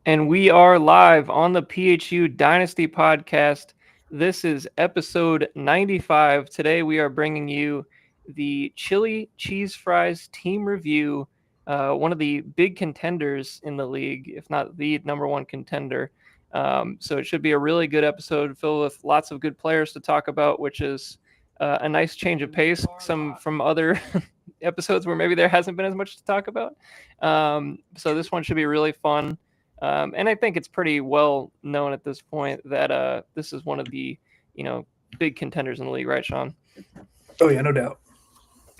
And we are live on the PHU Dynasty podcast. This is episode 95. Today we are bringing you the chili cheese fries team review, one of the big contenders in the league, if not the number one contender. So it should be a really good episode filled with lots of good players to talk about, which is a nice change of pace from other episodes where maybe there hasn't been as much to talk about. So this one should be really fun. And I think it's pretty well known at this point that this is one of the, big contenders in the league, right, Sean? Oh yeah, no doubt.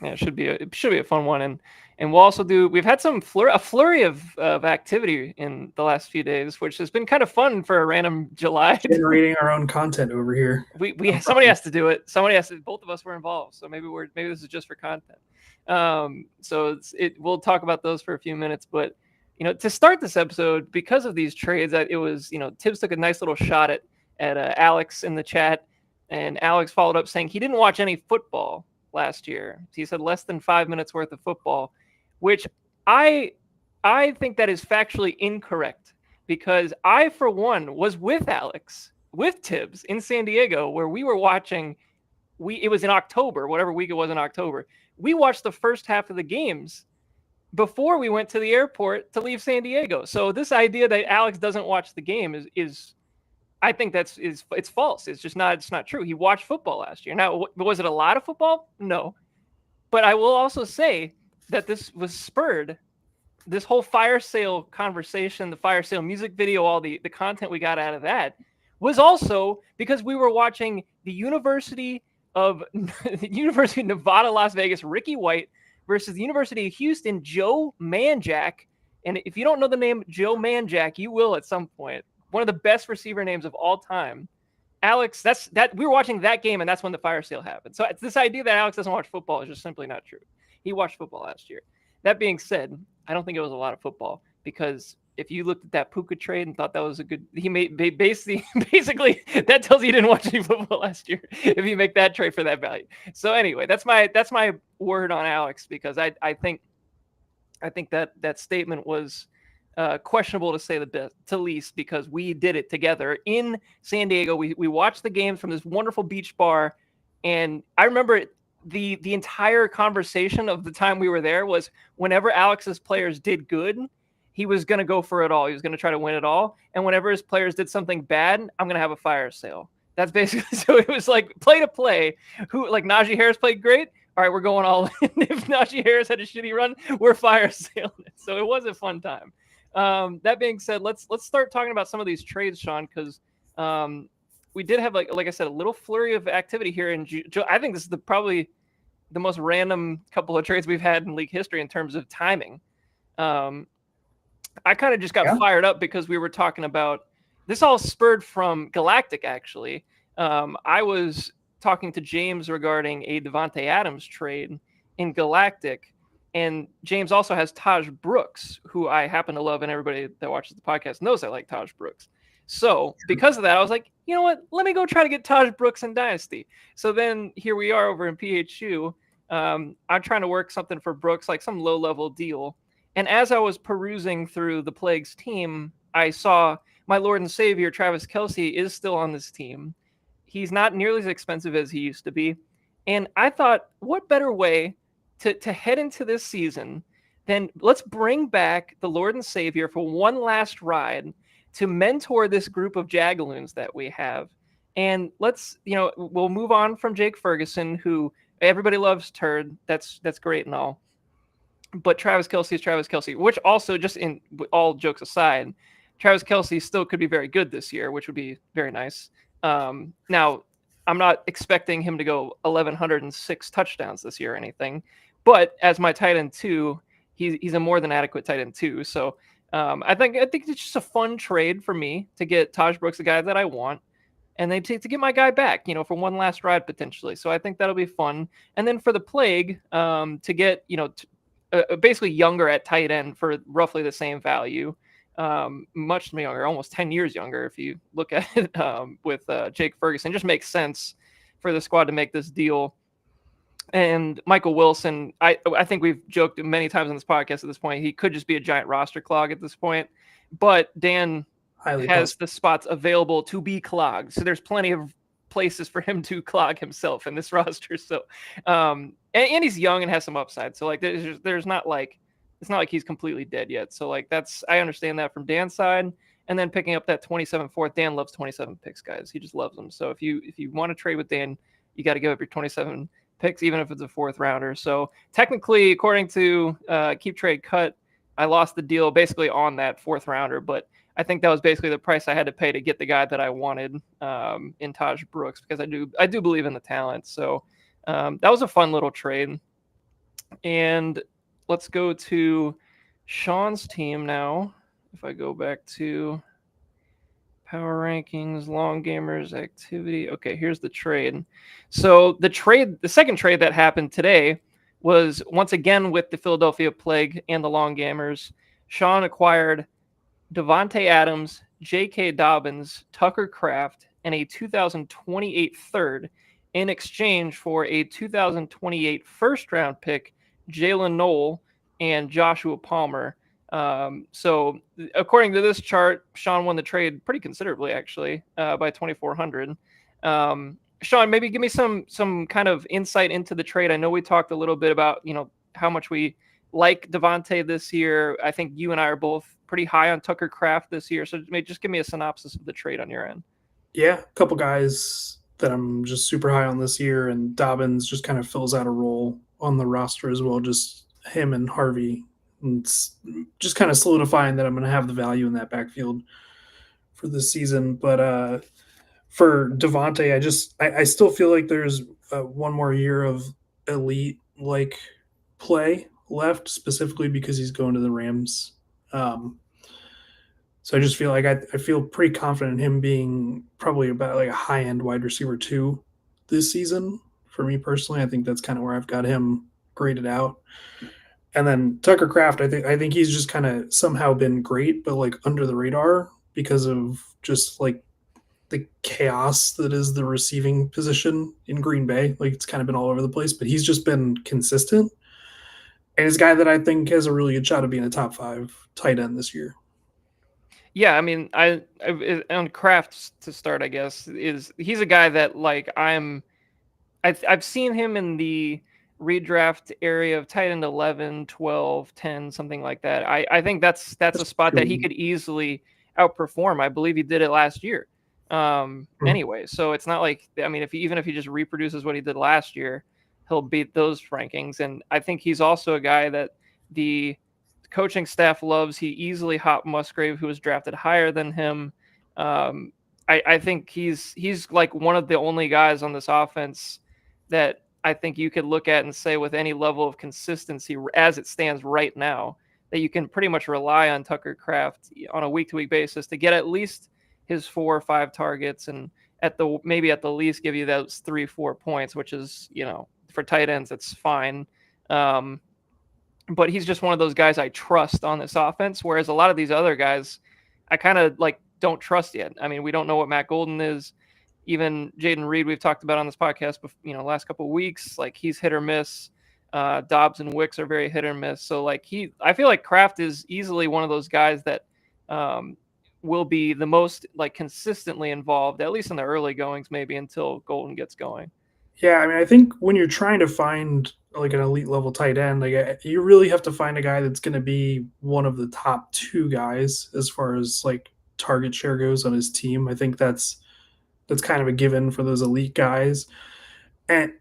Yeah, it should be a fun one, and we'll also we've had a flurry of activity in the last few days, which has been kind of fun for a random July. Generating our own content over here. Somebody has to do it. Both of us were involved, so maybe this is just for content. We'll talk about those for a few minutes, but to start this episode, because of these trades, it was, Tibbs took a nice little shot at Alex in the chat, and Alex followed up saying he didn't watch any football last year. He said less than 5 minutes worth of football, which I think that is factually incorrect, because I, for one, was with Tibbs in San Diego, where we were watching. It was in October, whatever week it was in October. We watched the first half of the games before we went to the airport to leave San Diego. So this idea that Alex doesn't watch the game is I think it's false. It's not true. He watched football last year. Now, was it a lot of football? No. But I will also say that this was spurred, this whole fire sale conversation, the fire sale music video, all the content we got out of that was also because we were watching the University of Nevada, Las Vegas, Ricky White versus the University of Houston, Joe Manjack. And if you don't know the name Joe Manjack, you will at some point. One of the best receiver names of all time. Alex, we were watching that game, and that's when the fire sale happened. So it's this idea that Alex doesn't watch football is just simply not true. He watched football last year. That being said, I don't think it was a lot of football, because if you looked at that Puka trade and thought that was a good, he made basically that tells you he didn't watch any football last year if you make that trade for that value. So anyway, that's my word on Alex, because I think that statement was questionable, to say the least, because we did it together in San Diego. We watched the games from this wonderful beach bar, and I remember the entire conversation of the time we were there was whenever Alex's players did good, he was going to go for it all. He was going to try to win it all. And whenever his players did something bad, I'm going to have a fire sale. That's basically, so it was like play to play. Like Najee Harris played great. All right, we're going all in. If Najee Harris had a shitty run, we're fire sailing it. So it was a fun time. That being said, let's start talking about some of these trades, Sean, because we did have, like I said, a little flurry of activity here. And I think this is probably the most random couple of trades we've had in league history in terms of timing. I kind of just got fired up because we were talking about this, all spurred from Galactic, actually. I was talking to James regarding a Devontae Adams trade in Galactic, and James also has Taj Brooks, who I happen to love, and everybody that watches the podcast knows I like Taj Brooks. So because of that, I was like, you know what? Let me go try to get Taj Brooks in Dynasty. So then here we are over in PHU. I'm trying to work something for Brooks, like some low-level deal. And as I was perusing through the Plague's team, I saw my Lord and Savior, Travis Kelce, is still on this team. He's not nearly as expensive as he used to be. And I thought, what better way to head into this season than let's bring back the Lord and Savior for one last ride to mentor this group of Jagaloons that we have. And we'll move on from Jake Ferguson, who everybody loves turd. That's great and all. But Travis Kelce is Travis Kelce, which also, just in all jokes aside, Travis Kelce still could be very good this year, which would be very nice. Now, I'm not expecting him to go 1,106 touchdowns this year or anything, but as my tight end 2, he's a more than adequate tight end 2. So I think it's just a fun trade for me to get Taj Brooks, the guy that I want, and then to get my guy back, for one last ride potentially. So I think that'll be fun. And then for the Plague, to get, basically younger at tight end for roughly the same value, much younger, almost 10 years younger. If you look at it with Jake Ferguson, just makes sense for the squad to make this deal. And Michael Wilson, I think we've joked many times on this podcast at this point, he could just be a giant roster clog at this point. but Dan Highly has possible. the spots available to be clogged. So there's plenty of places for him to clog himself in this roster. So, and he's young and has some upside. So like, there's not like, it's not like he's completely dead yet. So like, I understand that from Dan's side. And then picking up that 27 fourth, Dan loves 27 picks, guys. He just loves them. So if you want to trade with Dan, you got to give up your 27 picks, even if it's a fourth rounder. So technically, according to Keep Trade Cut, I lost the deal basically on that fourth rounder, but I think that was basically the price I had to pay to get the guy that I wanted in Taj Brooks, because I do believe in the talent. So that was a fun little trade. And let's go to Sean's team now. If I go back to power rankings, long gamers, activity. Okay, here's the trade. So the second trade that happened today was once again with the Philadelphia Plague and the long gamers. Sean acquired Devontae Adams, J.K. Dobbins, Tucker Kraft, and a 2028 third in exchange for a 2028 first round pick, Jalen Noel, and Joshua Palmer. So, according to this chart, Sean won the trade pretty considerably, actually, by 2,400. Sean, maybe give me some kind of insight into the trade. I know we talked a little bit about how much we like Devontae this year. I think you and I are both pretty high on Tucker Kraft this year. So just give me a synopsis of the trade on your end. Yeah, a couple guys that I'm just super high on this year, and Dobbins just kind of fills out a role on the roster as well. Just him and Harvey, and just kind of solidifying that I'm going to have the value in that backfield for this season. But for Devontae, I still feel like there's one more year of elite like play left, specifically because he's going to the Rams. Um, so I just feel like I feel pretty confident in him being probably about like a high end wide receiver two this season. For me personally, I think that's kind of where I've got him graded out. And then Tucker Kraft, I think he's just kind of somehow been great, but like under the radar because of just like the chaos that is the receiving position in Green Bay. Like it's kind of been all over the place, but he's just been consistent. And he's a guy that I think has a really good shot of being a top 5 tight end this year. Yeah, I mean, I on Kraft to start, I guess he's a guy that like I've seen him in the redraft area of tight end 11, 12, 10, something like that. I think that's a spot that he could easily outperform. I believe he did it last year. Anyway, so it's not like, I mean, even if he just reproduces what he did last year, he'll beat those rankings. And I think he's also a guy that the coaching staff loves. He easily hopped Musgrave, who was drafted higher than him. I think he's like one of the only guys on this offense that I think you could look at and say with any level of consistency as it stands right now that you can pretty much rely on Tucker Kraft on a week-to-week basis to get at least his 4 or 5 targets, and maybe at the least give you those 3-4 points, which is, for tight ends, it's fine. But he's just one of those guys I trust on this offense, whereas a lot of these other guys I kind of like don't trust yet. I mean, we don't know what Matt Golden is. Even Jaden Reed, we've talked about on this podcast, last couple of weeks, like he's hit or miss. Dobbs and Wicks are very hit or miss. So like I feel like Kraft is easily one of those guys that will be the most like consistently involved, at least in the early goings, maybe until Golden gets going. Yeah, I mean, I think when you're trying to find like an elite level tight end, like you really have to find a guy that's going to be one of the top 2 guys as far as like target share goes on his team. I think that's kind of a given for those elite guys. And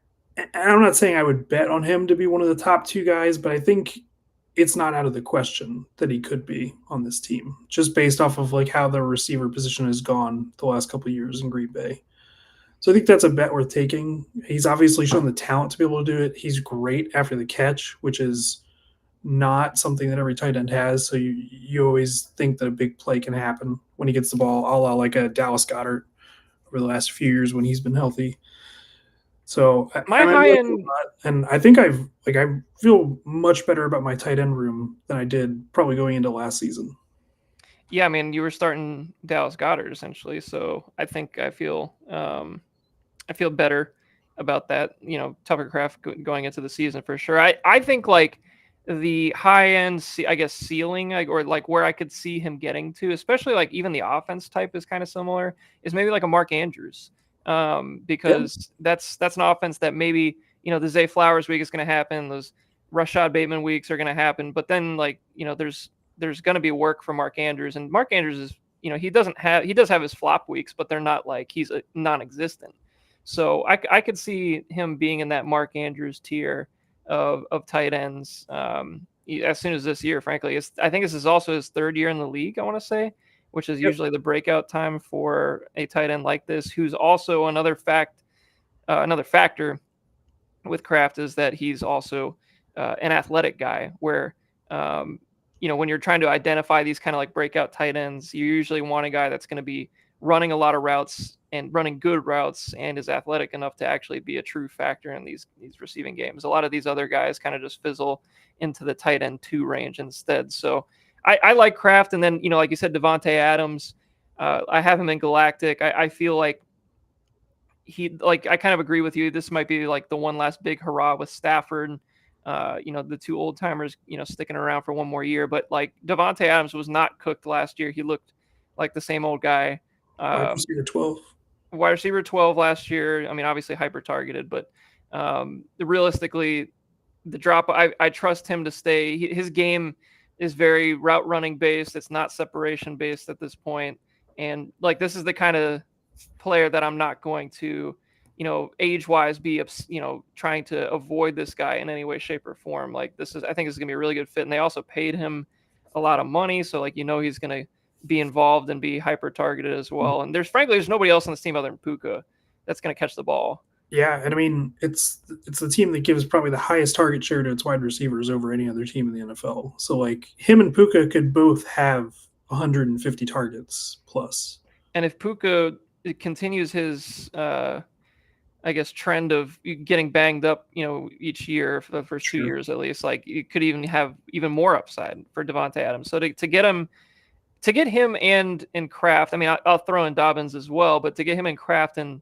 I'm not saying I would bet on him to be one of the top 2 guys, but I think it's not out of the question that he could be on this team, just based off of like how the receiver position has gone the last couple of years in Green Bay. So I think that's a bet worth taking. He's obviously shown the talent to be able to do it. He's great after the catch, which is not something that every tight end has. So you always think that a big play can happen when he gets the ball, a la like a Dallas Goedert over the last few years when he's been healthy. So my high end, and I think I feel much better about my tight end room than I did probably going into last season. Yeah, I mean, you were starting Dallas Goedert essentially, so I think I feel better about that. Tucker Kraft going into the season for sure. I think like the high end, I guess, ceiling, like, or like where I could see him getting to, especially like even the offense type is kind of similar, is maybe like a Mark Andrews, Yeah, because that's an offense that maybe the Zay Flowers week is going to happen, those Rashad Bateman weeks are going to happen, but then like there's going to be work for Mark Andrews, and Mark Andrews is he does have his flop weeks, but they're not like he's a non-existent. So I could see him being in that Mark Andrews tier of tight ends as soon as this year. Frankly, I think this is also his third year in the league, I want to say, which is yep. usually the breakout time for a tight end like this, who's also another factor with Kraft is that he's also an athletic guy where um, when you're trying to identify these kind of like breakout tight ends, you usually want a guy that's going to be running a lot of routes and running good routes and is athletic enough to actually be a true factor in these receiving games. A lot of these other guys kind of just fizzle into the tight end 2 range instead. So I like Kraft, and then like you said, Devontae Adams. I have him in Galactic. I feel like I kind of agree with you. This might be like the one last big hurrah with Stafford. The two old timers, sticking around for one more year. But like Devontae Adams was not cooked last year. He looked like the same old guy. Wide receiver 12. Wide receiver 12 last year. I mean, obviously hyper targeted, but realistically, the drop, I trust him to stay. His game is very route running based. It's not separation based at this point. And like, this is the kind of player that I'm not going to, age wise be, trying to avoid this guy in any way, shape or form. Like I think this is gonna be a really good fit. And they also paid him a lot of money. So like, he's going to be involved and be hyper targeted as well. And there's nobody else on this team other than Puka that's going to catch the ball. Yeah, and I mean it's the team that gives probably the highest target share to its wide receivers over any other team in the NFL. So like him and Puka could both have 150 targets plus. And if Puka continues his, I guess, trend of getting banged up, each year for the first 2 years at least, like you could even have even more upside for Devontae Adams. So to get him and Kraft, I mean, I'll throw in Dobbins as well, but to get him and Kraft and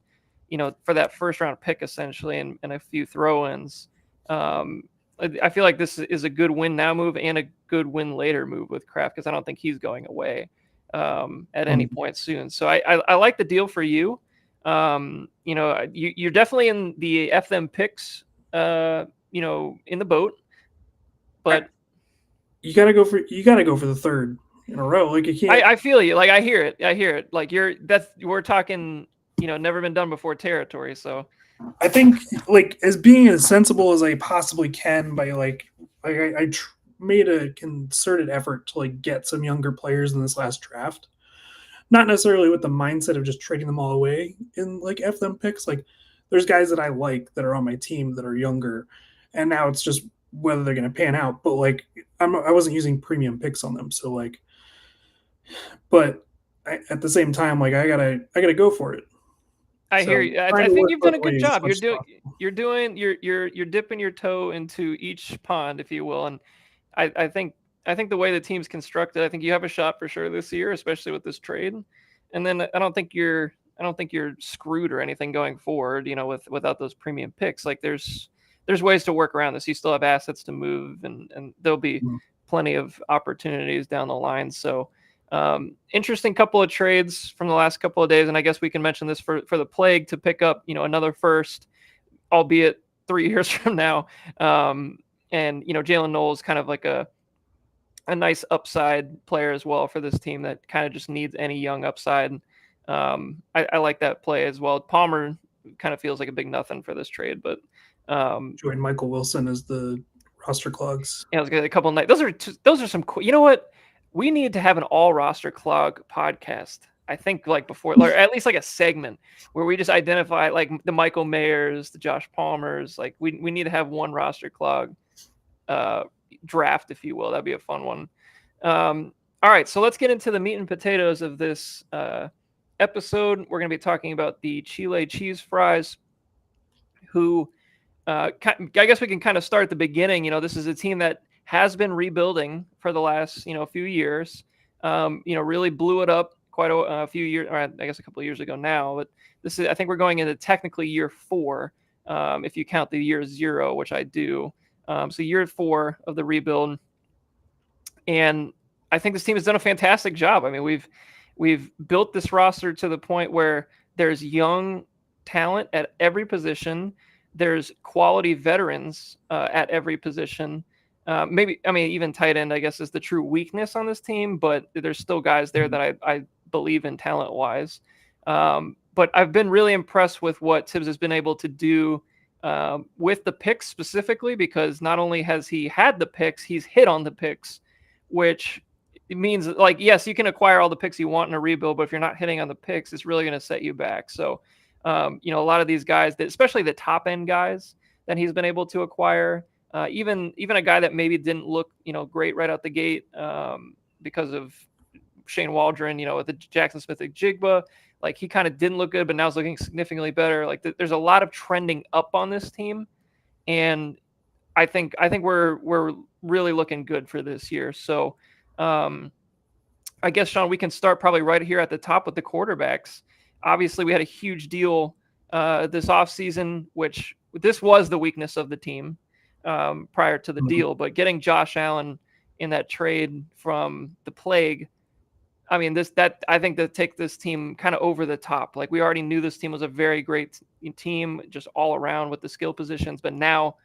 for that first round pick essentially and a few throw-ins, I feel like this is a good win now move and a good win later move with Kraft, because I don't think he's going away at any point soon. So I like the deal for you. You're definitely in the F them picks, in the boat, but you gotta go for the third in a row. Like you can't. I feel you. Like I hear it. Like we're talking, never been done before territory. So I think like as being as sensible as I possibly can by I made a concerted effort to like get some younger players in this last draft. Not necessarily with the mindset of just trading them all away in like F them picks. Like there's guys that I like that are on my team that are younger, and now it's just whether they're going to pan out. But like I wasn't using premium picks on them, so like, but at the same time, like I gotta go for it. I hear you. I think you've done a good job. You're dipping your toe into each pond, if you will, and I think the way the team's constructed, I think you have a shot for sure this year, especially with this trade. And then I don't think you're screwed or anything going forward, without those premium picks. Like there's ways to work around this. You still have assets to move, and there'll be plenty of opportunities down the line. So interesting couple of trades from the last couple of days. And I guess we can mention this for the Plague to pick up, another first, albeit 3 years from now. And, Jalen Knowles kind of like a nice upside player as well for this team that kind of just needs any young upside. I like that play as well. Palmer kind of feels like a big nothing for this trade, but join Michael Wilson as the roster clogs. Yeah, I was gonna a couple of nights. Those are some cool. You know what? We need to have an all roster clog podcast. I think like before, or at least like a segment where we just identify like the Michael Mayers, the Josh Palmers. Like we need to have one roster clog draft, if you will. That'd be a fun one. All right, so let's get into the meat and potatoes of this episode. We're going to be talking about the Chile cheese fries, who I guess we can kind of start at the beginning. This is a team that has been rebuilding for the last few years. Really blew it up quite a few years, or I guess a couple of years ago now. But I think we're going into technically year 4, if you count the year 0, which I do. So year 4 of the rebuild, and I think this team has done a fantastic job. I mean, we've built this roster to the point where there's young talent at every position. There's quality veterans at every position. Maybe, I mean, even tight end, I guess, is the true weakness on this team, but there's still guys there that I believe in talent wise. But I've been really impressed with what Tibbs has been able to do with the picks specifically, because not only has he had the picks, he's hit on the picks, which means, like, yes, you can acquire all the picks you want in a rebuild, but if you're not hitting on the picks, it's really going to set you back. So, a lot of these guys, that, especially the top end guys that he's been able to acquire, even a guy that maybe didn't look, great right out the gate because of Shane Waldron, with the Jackson Smith-Njigba, like he kind of didn't look good, but now is looking significantly better. Like there's a lot of trending up on this team, and I think we're really looking good for this year. So, I guess, Sean, we can start probably right here at the top with the quarterbacks. Obviously, we had a huge deal this offseason, which this was the weakness of the team prior to the deal. But getting Josh Allen in that trade from the Plague, I mean, I think that take this team kind of over the top. Like, we already knew this team was a very great team, just all around with the skill positions. But now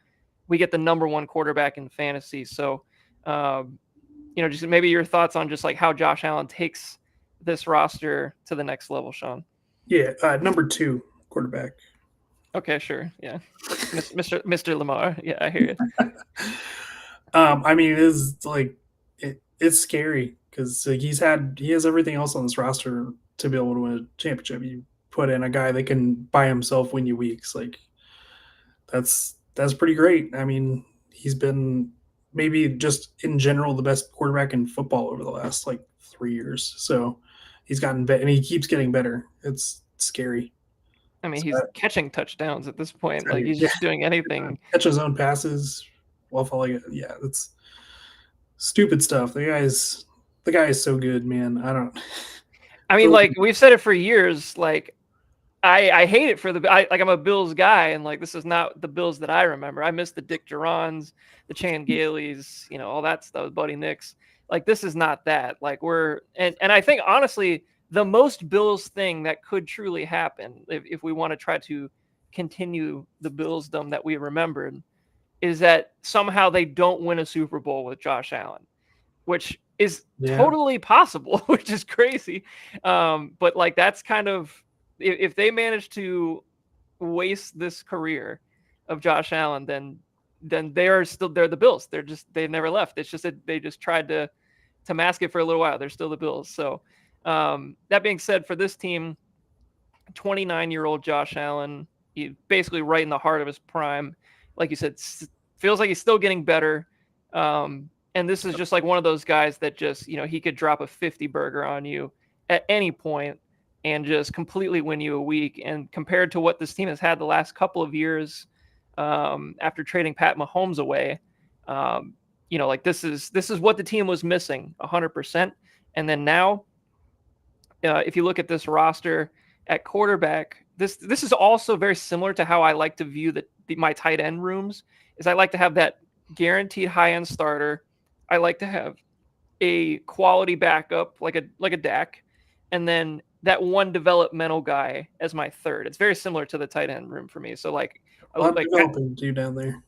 we get the number 1 quarterback in fantasy. So, just maybe your thoughts on just like how Josh Allen takes this roster to the next level, Sean. Yeah, number 2 quarterback. Okay, sure. Yeah. Mr. Lamar. Yeah, I hear you. I mean, it is like it's scary because he has everything else on this roster to be able to win a championship. You put in a guy that can by himself win you weeks, like that's pretty great. I mean, he's been maybe just in general the best quarterback in football over the last like 3 years. So he's gotten better, and he keeps getting better. It's scary. I mean, So he's catching touchdowns at this point. Like, he's yeah, just doing anything. catch his own passes while falling. Yeah, that's stupid stuff. The guy is so good, man. I mean, like, we've said it for years. Like, I hate it for I'm a Bills guy, and like, this is not the Bills that I remember. I miss the Dick Durans, the Chan Galeys, all that stuff, Buddy Nix. Like, this is not that. Like, and I think, honestly, the most Bills thing that could truly happen, if we want to try to continue the Billsdom that we remembered, is that somehow they don't win a Super Bowl with Josh Allen, which is totally possible, which is crazy. But like, that's kind of, if they manage to waste this career of Josh Allen, then they're the Bills. They've never left. It's just that they just tried to mask it for a little while. They're still the Bills. So, that being said, for this team, 29-year-old Josh Allen, he's basically right in the heart of his prime. Like you said, feels like he's still getting better. And this is just like one of those guys that just, he could drop a 50 burger on you at any point and just completely win you a week. And compared to what this team has had the last couple of years, after trading Pat Mahomes away, like this is what the team was missing 100%. And then now, if you look at this roster at quarterback, this is also very similar to how I like to view my tight end rooms. Is I like to have that guaranteed high end starter. I like to have a quality backup like a Dak, and then that one developmental guy as my third. It's very similar to the tight end room for me. So like, a lot of developing to do down there.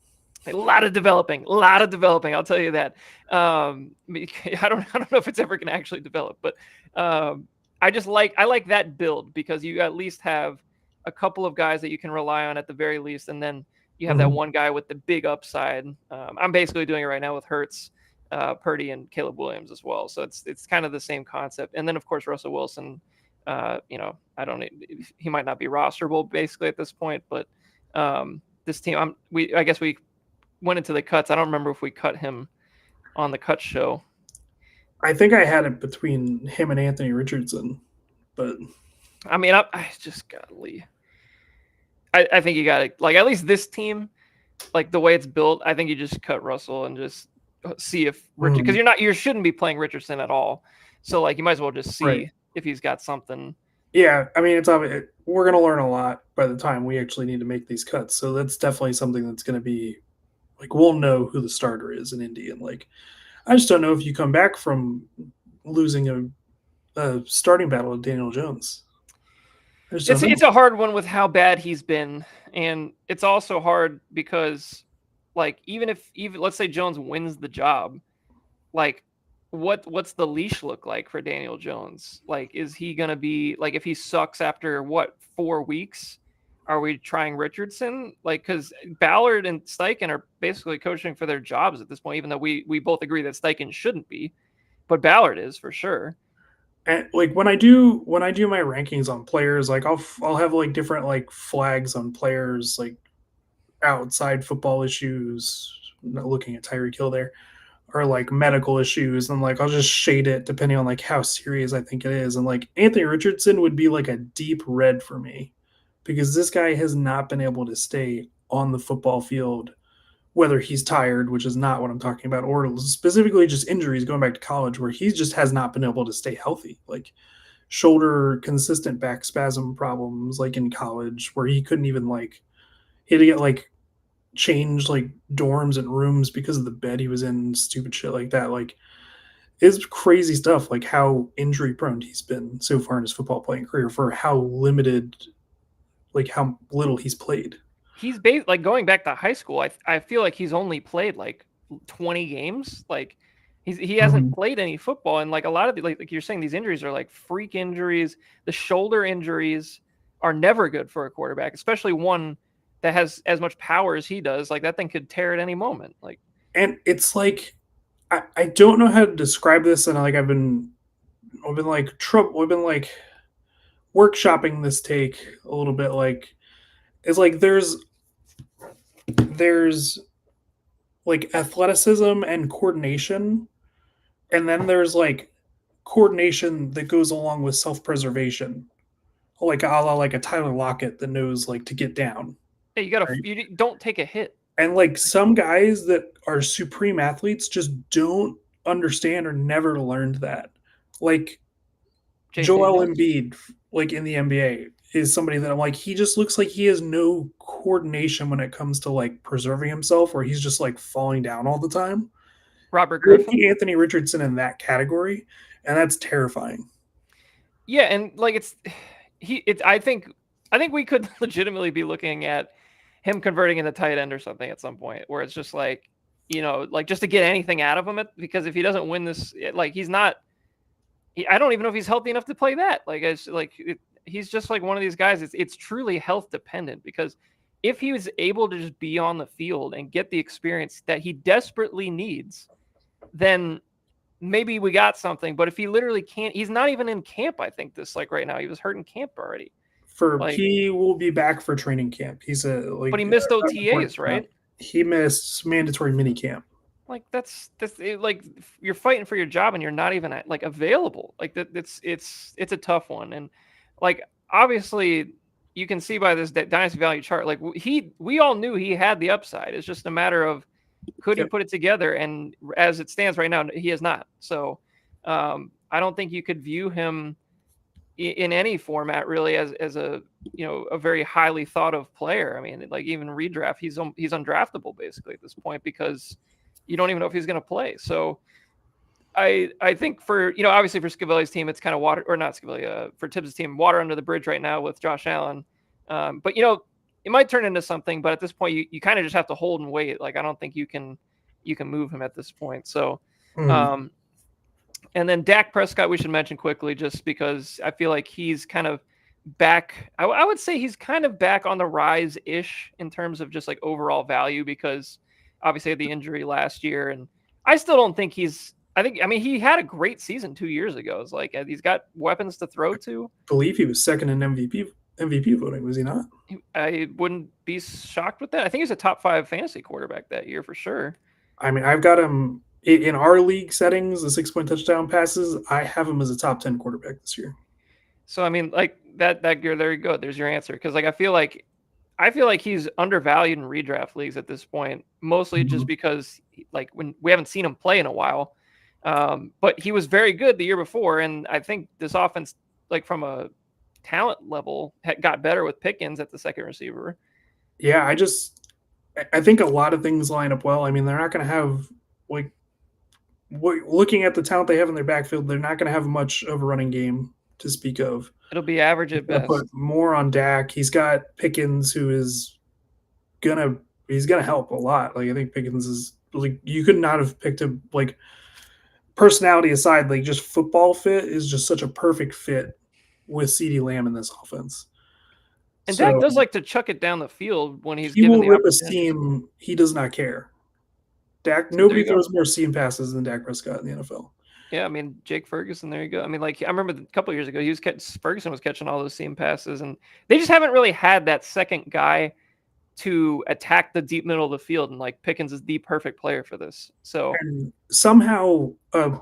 A lot of developing. I'll tell you that. I don't know if it's ever going to actually develop, but I like that build, because you at least have a couple of guys that you can rely on at the very least, and then you have that one guy with the big upside. I'm basically doing it right now with Hurts, Purdy, and Caleb Williams as well. So it's kind of the same concept. And then of course Russell Wilson. He might not be rosterable basically at this point, but this team, I guess we went into the cuts. I don't remember if we cut him on the cut show. I think I had it between him and Anthony Richardson, but I mean, I just golly. I think you got to, like, at least this team, like the way it's built, I think you just cut Russell and just see if Richard, because you shouldn't be playing Richardson at all. So like, you might as well just see if he's got something. Yeah, I mean, it's obvious. We're going to learn a lot by the time we actually need to make these cuts. So that's definitely something that's going to be Like we'll know who the starter is in Indy, and like I just don't know if you come back from losing a starting battle with Daniel Jones. I just don't It's know. a hard one with how bad he's been, and it's also hard because, like, even let's say Jones wins the job, like, what's the leash look like for Daniel Jones? Like, is he gonna be like if he sucks after what 4 weeks? Are we trying Richardson? Like, because Ballard and Steichen are basically coaching for their jobs at this point, even though we both agree that Steichen shouldn't be, but Ballard is for sure. And like when I do my rankings on players, like I'll have like different like flags on players, like outside football issues. I'm not looking at Tyreek Hill there, or like medical issues, and like I'll just shade it depending on like how serious I think it is. And like Anthony Richardson would be like a deep red for me because this guy has not been able to stay on the football field, whether he's tired, which is not what I'm talking about, or specifically just injuries going back to college where he just has not been able to stay healthy. Like shoulder consistent back spasm problems like in college where he couldn't even like he had to get like changed like dorms and rooms because of the bed he was in, stupid shit like that. Like it's crazy stuff like how injury prone he's been so far in his football playing career for how limited, like how little he's played. He's like going back to high school. I feel like he's only played like 20 games. Like he hasn't Mm-hmm. played any football, and like a lot of the, like you're saying, these injuries are like freak injuries. The shoulder injuries are never good for a quarterback, especially one that has as much power as he does. Like that thing could tear at any moment. Like And it's like I don't know how to describe this, and like I've been like trouble I've been like workshopping this take a little bit. Like it's like there's like athleticism and coordination, and then there's like coordination that goes along with self-preservation, like a la like a Tyler Lockett that knows like to get down, hey, you gotta right? you don't take a hit. And like some guys that are supreme athletes just don't understand or never learned that. Like Jason Joel Daniels. Embiid, like in the NBA, is somebody that I'm like, he just looks like he has no coordination when it comes to like preserving himself, where he's just like falling down all the time. Robert Would Griffin. be Anthony Richardson in that category, and that's terrifying. Yeah, and like it's he it's I think we could legitimately be looking at him converting into tight end or something at some point where it's just like, like just to get anything out of him because if he doesn't win this, like he's not I don't even know if he's healthy enough to play that. Like it's like he's just like one of these guys. It's truly health dependent because if he was able to just be on the field and get the experience that he desperately needs, then maybe we got something. But if he literally can't, he's not even in camp. I think this like right now he was hurt in camp already. For Like, he will be back for training camp. He's a but like he missed important OTAs, camp. right? He missed mandatory mini camp. Like like you're fighting for your job and you're not even like available. Like that it's a tough one. And like obviously you can see by this dynasty value chart, like we all knew he had the upside. It's just a matter of could he Yep. put it together? And as it stands right now, he has not. So I don't think you could view him in any format really as a a very highly thought of player. I mean, like even redraft, he's undraftable basically at this point because you don't even know if he's going to play. So I think for obviously for Scavelli's team, it's kind of water or not Scavelli for Tibbs' team, water under the bridge right now with Josh Allen. But it might turn into something. But at this point, you kind of just have to hold and wait. Like I don't think you can move him at this point. So. Mm. Um, and then Dak Prescott, we should mention quickly, just because I feel like he's kind of back. I would say he's kind of back on the rise ish in terms of just like overall value because obviously had the injury last year. And I still don't think I mean, he had a great season 2 years ago. It's like he's got weapons to throw to. Believe he was second in MVP voting, was he not? I wouldn't be shocked with that. I think he's a top 5 fantasy quarterback that year for sure. I mean, I've got him in our league settings, the 6 point touchdown passes. I have him as a top 10 quarterback this year. So I mean, like that year, there you go. There's your answer. Because like I feel like he's undervalued in redraft leagues at this point, mostly just Mhm. because like when we haven't seen him play in a while. But he was very good the year before, and I think this offense, like from a talent level, got better with Pickens at the second receiver. Yeah, I just I think a lot of things line up well. I mean, they're not going to have like looking at the talent they have in their backfield, they're not going to have much of a running game to speak of. It'll be average He's at going to put best. more on Dak. He's got Pickens, who is gonna he's gonna help a lot. Like I think Pickens is like you could not have picked him like personality aside, like just football fit is just such a perfect fit with CeeDee Lamb in this offense. And Dak So does like to chuck it down the field when he's he given will the rip a opportunity. seam. He does not care. Dak, So there nobody you go. throws more seam passes than Dak Prescott in the NFL. Yeah, I mean Jake Ferguson. There you go. I mean, like I remember a couple years ago, Ferguson was catching all those seam passes, and they just haven't really had that second guy to attack the deep middle of the field. And like Pickens is the perfect player for this. So And somehow a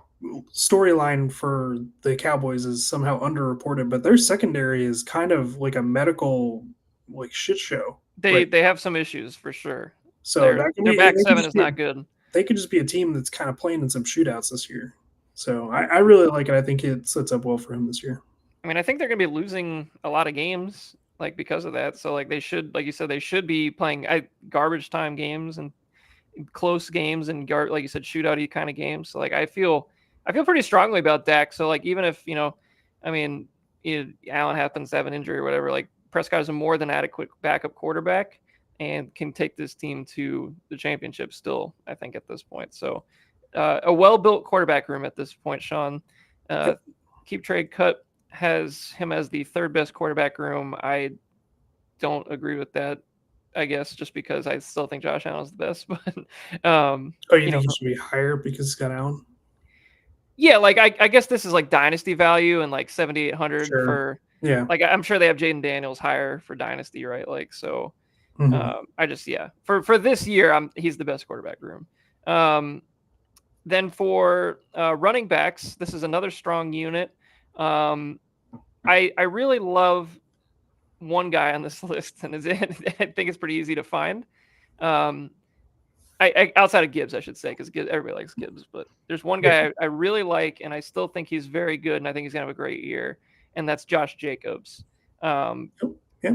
storyline for the Cowboys is somehow underreported, but their secondary is kind of like a medical like shit show right they now. have some issues for sure. So that can Their be back they could seven just is be not good. they could just be a team that's kind of playing in some shootouts this year. So I really like it. I think it sets up well for him this year. I mean, I think they're going to be losing a lot of games like because of that. So like they should, like you said, they should be playing garbage time games and close games and like you said, shootouty kind of games. So like I feel pretty strongly about Dak. So like even if I mean, Allen happens to have an injury or whatever, like Prescott is a more than adequate backup quarterback and can take this team to the championship still. I think at this point, so a well built quarterback room at this point, Sean. Uh, Yep. Keep Trade Cut has him as the third best quarterback room. I don't agree with that. I guess just because I still think Josh Allen is the best, but Oh, you think he should be higher because he's got Allen? yeah, like I guess this is like dynasty value and like 7,800 Sure. for Yeah. like I'm sure they have Jaden Daniels higher for dynasty, right? Like so, Mm-hmm. I just for this year he's the best quarterback room. Um, then for running backs, this is another strong unit. Um, I really love one guy on this list, and I think it's pretty easy to find. Um, outside of Gibbs, I should say, because everybody likes Gibbs, but there's one Yep. guy I really like, and I still think he's very good, and I think he's gonna have a great year, and that's Josh Jacobs. Um, Yep.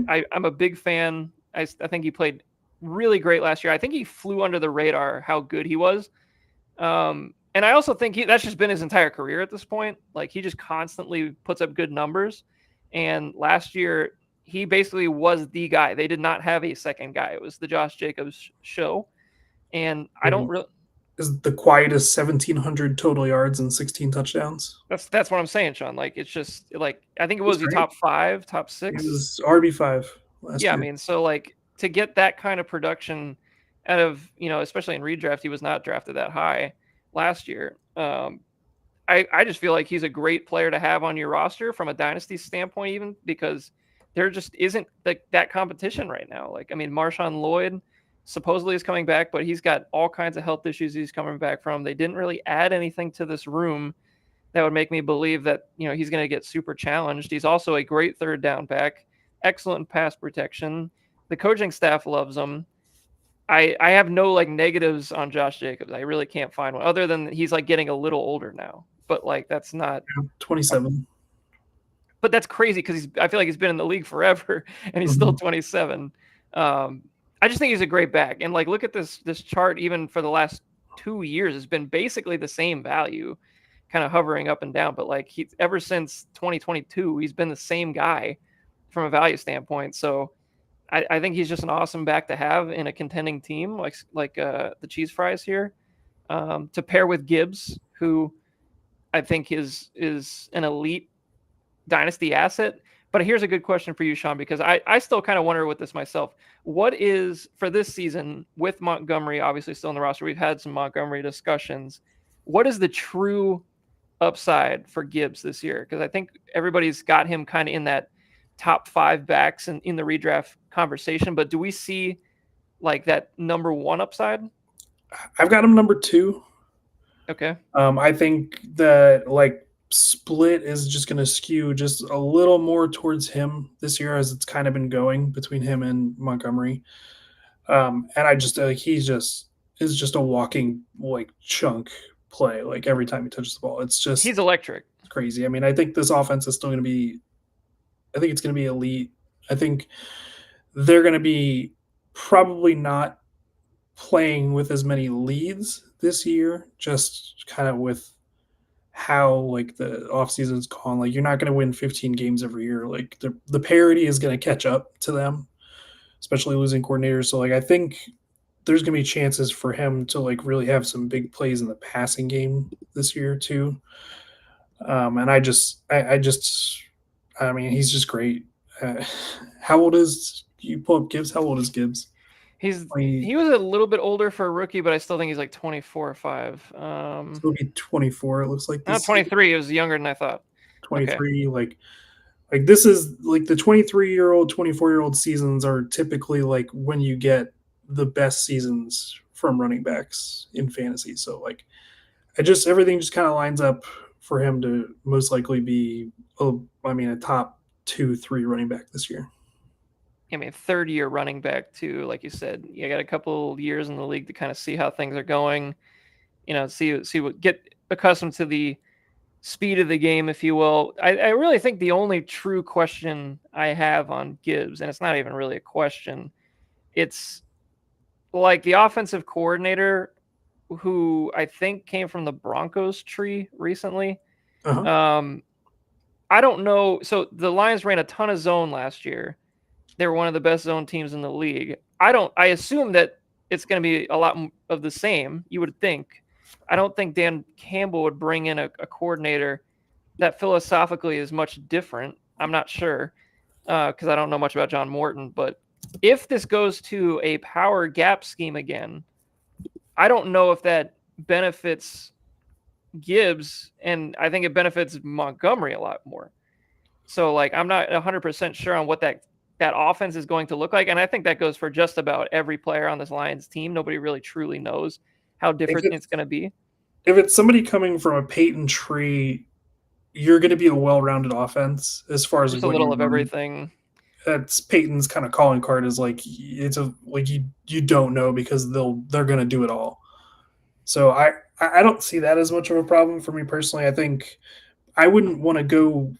Yeah. I'm a big fan. I think he played really great last year. I think he flew under the radar how good he was. And I also think that's just been his entire career at this point. Like he just constantly puts up good numbers. And last year, he basically was the guy. They did not have a second guy. It was the Josh Jacobs show. And I don't And really. is the quietest 1,700 total yards and 16 touchdowns. That's what I'm saying, Sean. Like it's just like I think it He's was he great. top five, top He six. was RB5 last Yeah, I year. mean, so like to get that kind of production out of especially in redraft, he was not drafted that high last year. I just feel like he's a great player to have on your roster from a dynasty standpoint, even because there just isn't that competition right now. Like, I mean, Marshawn Lloyd supposedly is coming back, but he's got all kinds of health issues he's coming back from. They didn't really add anything to this room that would make me believe that he's going to get super challenged. He's also a great third down back, excellent pass protection. The coaching staff loves him. I have no like negatives on Josh Jacobs. I really can't find one other than he's like getting a little older now. But like that's not. 27. But that's crazy because I feel like he's been in the league forever and he's still Mm-hmm. 27. I just think he's a great back. And like look at this chart. Even for the last 2 years, it's been basically the same value, kind of hovering up and down. But like he ever since 2022, he's been the same guy from a value standpoint. So I think he's just an awesome back to have in a contending team like the Cheese Fries here, to pair with Gibbs, who I think is an elite dynasty asset. But here's a good question for you, Sean, because I still kind of wonder with this myself. What is for this season with Montgomery obviously still in the roster? We've had some Montgomery discussions. What is the true upside for Gibbs this year? Because I think everybody's got him kind of in that top 5 backs in the redraft conversation. But do we see like that number 1 upside? I've got him number 2. Okay. I think that like split is just going to skew just a little more towards him this year as it's kind of been going between him and Montgomery. And I just like he's just is just a walking like chunk play like every time he touches the ball. It's just He's electric. crazy. I mean, I think this offense is still going to be I think it's going to be elite. I think they're going to be probably not playing with as many leads this year, just kind of with how like the off season's gone. Like you're not going to win 15 games every year. Like the parity is going to catch up to them, especially losing coordinators. So like I think there's going to be chances for him to like really have some big plays in the passing game this year too. And I mean, he's just great. How old is you pull up Gibbs? How old is Gibbs? He was a little bit older for a rookie, but I still think he's like 24 or 5. He'll be 24. It looks like Not this season. 23. It was younger than I thought. Okay. 23. Like this is like the 23-year-old, 24-year-old seasons are typically like when you get the best seasons from running backs in fantasy. So like everything just kind of lines up for him to most likely be a top 2-3 running back this year. I mean, third year running back too. Like you said, you got a couple years in the league to kind of see how things are going. See what get accustomed to the speed of the game, if you will. I really think the only true question I have on Gibbs, and it's not even really a question, it's like the offensive coordinator who I think came from the Broncos tree recently. Uh-huh. I don't know. So the Lions ran a ton of zone last year. They were one of the best zone teams in the league. I assume that it's going to be a lot of the same, you would think. I don't think Dan Campbell would bring in a coordinator that philosophically is much different. I'm not sure because I don't know much about John Morton. But if this goes to a power gap scheme again, I don't know if that benefits Gibbs, and I think it benefits Montgomery a lot more. So, like, I'm not 100% sure on what that offense is going to look like, and I think that goes for just about every player on this Lions team. Nobody really truly knows how different it's going to be. If it's somebody coming from a Peyton tree, you're going to be a well-rounded offense as far as just a little of everything. That's Peyton's kind of calling card is like it's a like you don't know because they're going to do it all. So I don't see that as much of a problem for me personally. I think I wouldn't want to go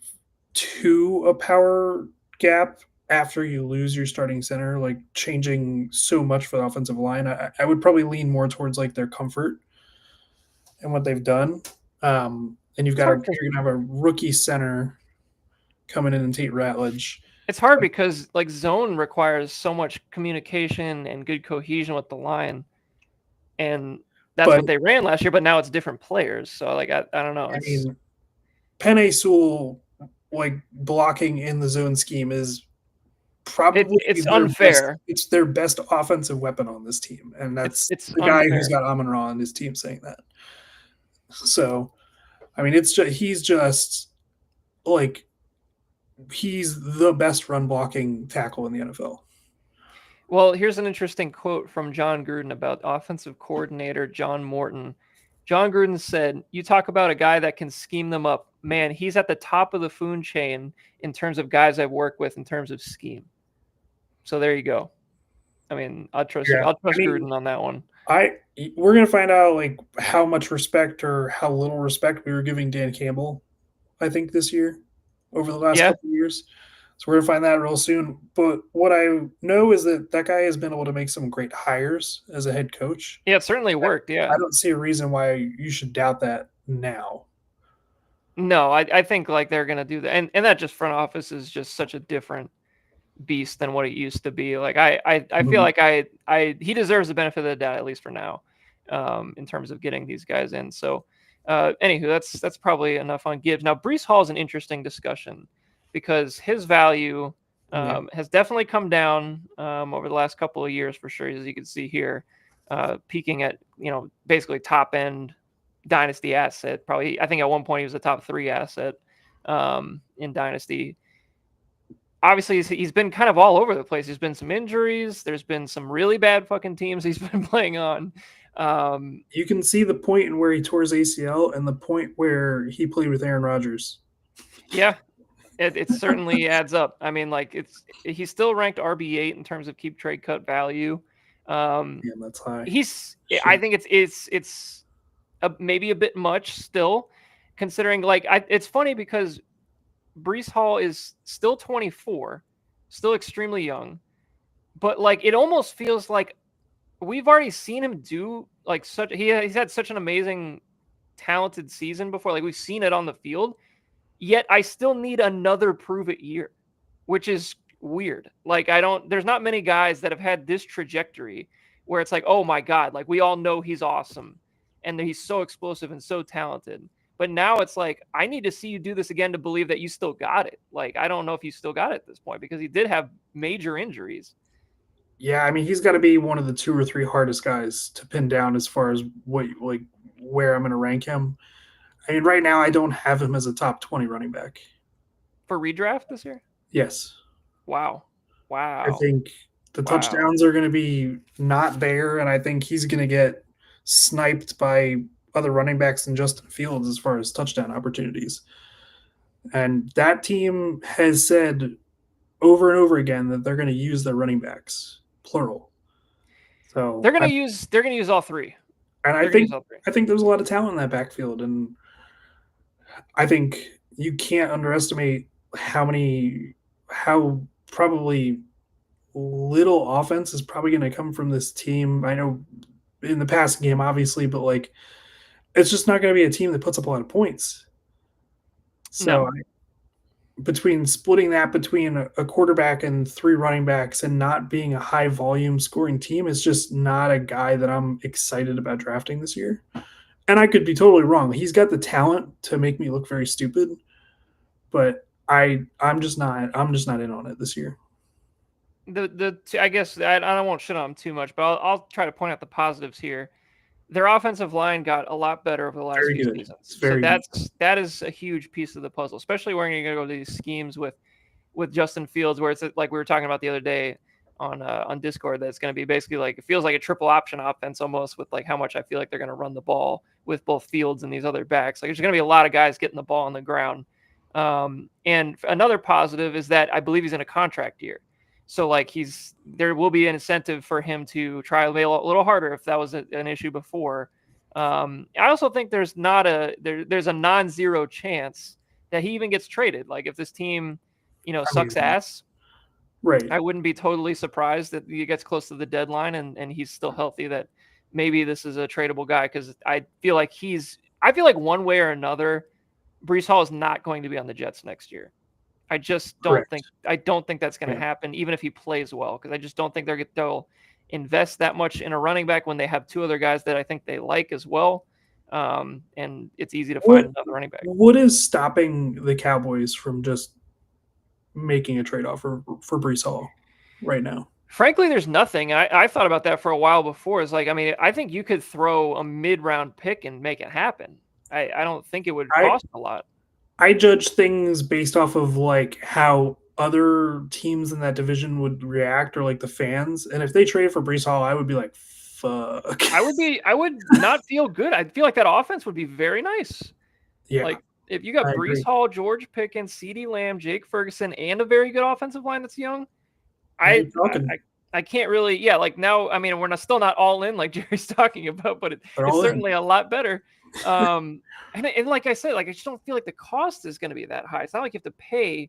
to a power gap after you lose your starting center, like changing so much for the offensive line. I would probably lean more towards like their comfort and what they've done. And you're gonna have a rookie center coming in and Tate Ratledge. It's hard because like zone requires so much communication and good cohesion with the line, and that's what they ran last year. But now it's different players, so like I don't know. I mean, Penei Sewell like blocking in the zone scheme is probably it's unfair. It's their best offensive weapon on this team, and that's it's the guy who's got Amon-Ra on his team saying that. So, I mean, he's just like he's the best run blocking tackle in the NFL. Well, here's an interesting quote from John Gruden about offensive coordinator John Morton. John Gruden said, "You talk about a guy that can scheme them up. Man, he's at the top of the food chain in terms of guys I've worked with in terms of scheme." So there you go. I mean, I'll trust Gruden on that one. We're gonna find out like how much respect or how little respect we were giving Dan Campbell, I think, this year over the last couple of years. So we're gonna find that real soon. But what I know is that guy has been able to make some great hires as a head coach. Yeah, it certainly worked. Yeah, I don't see a reason why you should doubt that now. No, I think like they're gonna do that, and that just front office is just such a different beast than what it used to be. Like I feel like he deserves the benefit of the doubt, at least for now, in terms of getting these guys in. So anywho, that's probably enough on Gibbs. Now Breece Hall is an interesting discussion because his value has definitely come down over the last couple of years for sure, as you can see here, peaking at basically top end dynasty asset. Probably I think at one point he was a top 3 asset in dynasty. Obviously, he's been kind of all over the place. There's been some injuries. There's been some really bad fucking teams he's been playing on. You can see the point in where he tore his ACL and the point where he played with Aaron Rodgers. Yeah, it certainly adds up. I mean, like he's still ranked RB8 in terms of keep trade cut value. That's high. I think it's maybe a bit much still, considering it's funny because Breece Hall is still 24, still extremely young, but like it almost feels like we've already seen him do like such. He's had such an amazing, talented season before. Like we've seen it on the field. Yet I still need another prove it year, which is weird. Like I don't. There's not many guys that have had this trajectory where it's like, oh my god, like we all know he's awesome, and he's so explosive and so talented. But now it's like I need to see you do this again to believe that you still got it. Like I don't know if you still got it at this point because he did have major injuries. Yeah, I mean, he's got to be one of the 2 or 3 hardest guys to pin down as far as what like where I'm going to rank him. I mean, right now I don't have him as a top 20 running back. For redraft this year? Yes, Wow. I Wow. think the Wow. touchdowns are going to be not there, and I think he's going to get sniped by other running backs than Justin Fields as far as touchdown opportunities. And that team has said over and over again that they're going to use their running backs, plural. They're So, gonna use all three. and They're gonna use all three. I think there's a lot of talent in that backfield, and I think you can't underestimate how probably little offense is probably going to come from this team. I know in the passing game, obviously, but like it's just not going to be a team that puts up a lot of points. So No. between splitting that between a quarterback and 3 running backs and not being a high volume scoring team is just not a guy that I'm excited about drafting this year. And I could be totally wrong. He's got the talent to make me look very stupid, but I'm just not in on it this year. I guess I don't want to shit on them too much, but I'll try to point out the positives here. Their offensive line got a lot better over the last Very few good. It's seasons, so very good. that is a huge piece of the puzzle, especially when you're going to go to these schemes with Justin Fields, where it's like we were talking about the other day on Discord. That's going to be basically like it feels like a triple option offense almost, with like how much I feel like they're going to run the ball with both Fields and these other backs. Like there's going to be a lot of guys getting the ball on the ground. And another positive is that I believe he's in a contract year. So like there will be an incentive for him to try a little harder if that was an issue before. I also think there's not there's a non-zero chance that he even gets traded. Like if this team, I sucks mean, ass, right. I wouldn't be totally surprised that he gets close to the deadline and he's still healthy. That maybe this is a tradable guy because I feel like one way or another, Brees Hall is not going to be on the Jets next year. Correct. I don't think that's going to Yeah. happen, even if he plays well, because I just don't think they'll invest that much in a running back when they have 2 other guys that I think they like as well. And it's easy to find What another running back. what is stopping the Cowboys from just making a trade off for Brees Hall right now? Frankly, there's nothing. I thought about that for a while before. It's like, I mean, I think you could throw a mid-round pick and make it happen. I don't think it would I cost a lot. I judge things based off of like how other teams in that division would react or like the fans. And if they traded for Brees Hall, I would be like, fuck. I would not feel good. I'd feel like that offense would be very nice. Yeah, Like if you got I Brees agree. Hall, George Pickens, CeeDee Lamb, Jake Ferguson, and a very good offensive line that's young, Now I you're talking. I, I can't really, yeah, like now, I mean, we're still not all in like Jerry's talking about, but They're it's all in. certainly a lot better. And like I said, like I just don't feel like the cost is going to be that high. It's not like you have to pay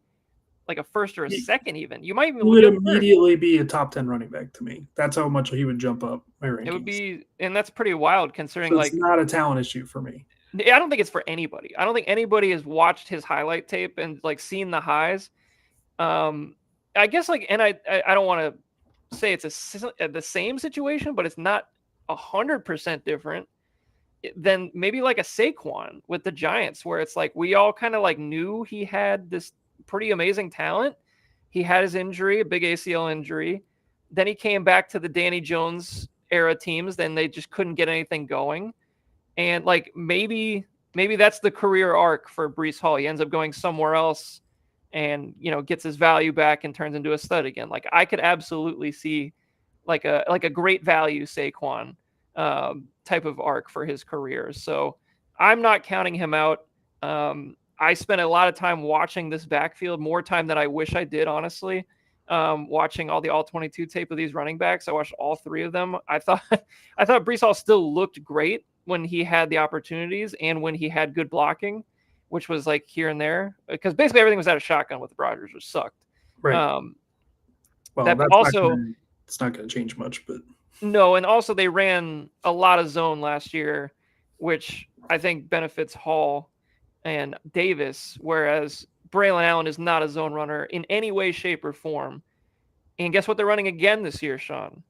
like a first or a He, second even. You might even he be would a third. immediately be a top 10 running back to me. That's how much he would jump up my It would rankings. be, and that's pretty wild considering So it's like not a talent issue for me. I don't think it's for anybody. I don't think anybody has watched his highlight tape and like seen the highs. I guess like, and I don't want to say it's the same situation, but it's not 100% different than maybe like a Saquon with the Giants, where it's like we all kind of like knew he had this pretty amazing talent. He had his injury, a big ACL injury. Then he came back to the Danny Jones era teams. Then they just couldn't get anything going. And like maybe that's the career arc for Brees Hall. He ends up going somewhere else and gets his value back and turns into a stud again. Like I could absolutely see like a great value Saquon type of arc for his career. So I'm not counting him out. I spent a lot of time watching this backfield, more time than I wish I did, honestly. Watching all the all 22 tape of these running backs. I watched all 3 of them. I thought Brees Hall still looked great when he had the opportunities and when he had good blocking, which was like here and there, because basically everything was out of shotgun with Rodgers, which sucked. Right. Um, Well, that that's also it's not going to change much, but No, and also they ran a lot of zone last year, which I think benefits Hall and Davis, whereas Braylon Allen is not a zone runner in any way, shape, or form. And guess what they're running again this year, Sean?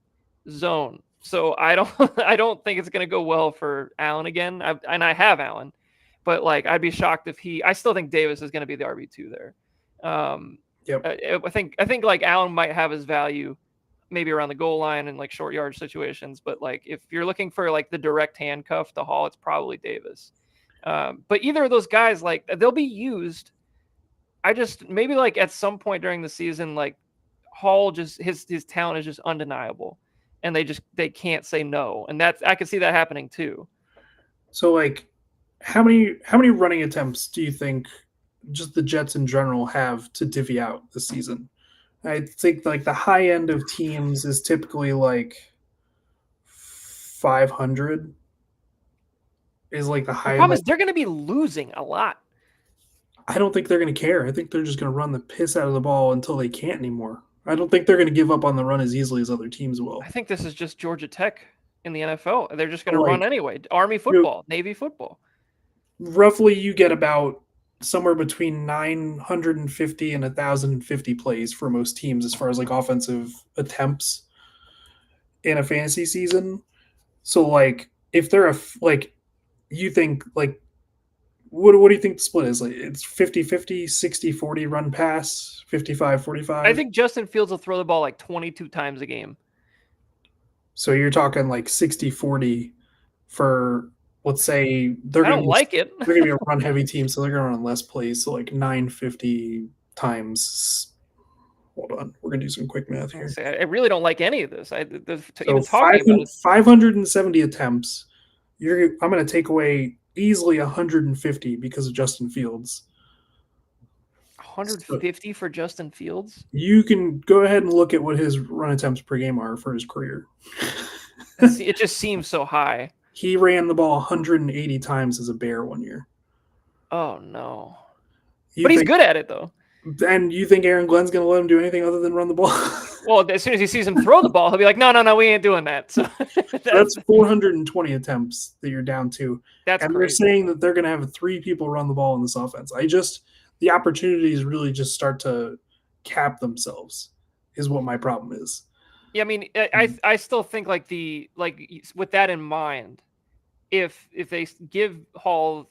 Zone. So I don't I don't think it's going to go well for Allen again. And I have Allen, but like I'd be shocked if he. I still think Davis is going to be the RB2 there. Um, Yep. I think like Allen might have his value maybe around the goal line and like short yard situations, but like if you're looking for like the direct handcuff to Hall, it's probably Davis. But either of those guys, like they'll be used. I just maybe like at some point during the season, like Hall just his talent is just undeniable, and they can't say no, and that's I could see that happening too. So like, how many running attempts do you think just the Jets in general have to divvy out this season? I think like the high end of teams is typically like 500 is like the The high. problem Like is they're going to be losing a lot. I don't think they're going to care. I think they're just going to run the piss out of the ball until they can't anymore. I don't think they're going to give up on the run as easily as other teams I will. think this is just Georgia Tech in the NFL. They're just going So to run like, anyway. Army you know, football, Navy football. roughly you get about somewhere between 950 and 1050 plays for most teams as far as like offensive attempts in a fantasy season. So like if they're like you think like what do you think the split is? Like it's 50-50, 60-40 run pass, I 55-45. think Justin Fields will throw the ball like 22 times a game. So you're talking like 60-40 for let's say I don't like it. they're gonna be a run heavy team, so they're gonna run less plays. So like 950 times. Hold on, we're gonna do some quick math I here. say I really don't like any of this. So Even talking about it. 570 attempts. I'm gonna take away easily 150 because of Justin Fields. So 150 for Justin Fields. you can go ahead and look at what his run attempts per game are for his career. It just seems so high. He ran the ball 180 times as a Bear one year. Oh no. You But he's think good at it though. and you think Aaron Glenn's going to let him do anything other than run the ball? Well, as soon as he sees him throw the ball, he'll be like, "No, no, no, we ain't doing that." So That's 420 attempts that you're down to. that's And they're crazy. saying that they're going to have three people run the ball in this offense. The opportunities really just start to cap themselves, is what my problem is. Yeah, I mean, I still think like with that in mind, if they give Hall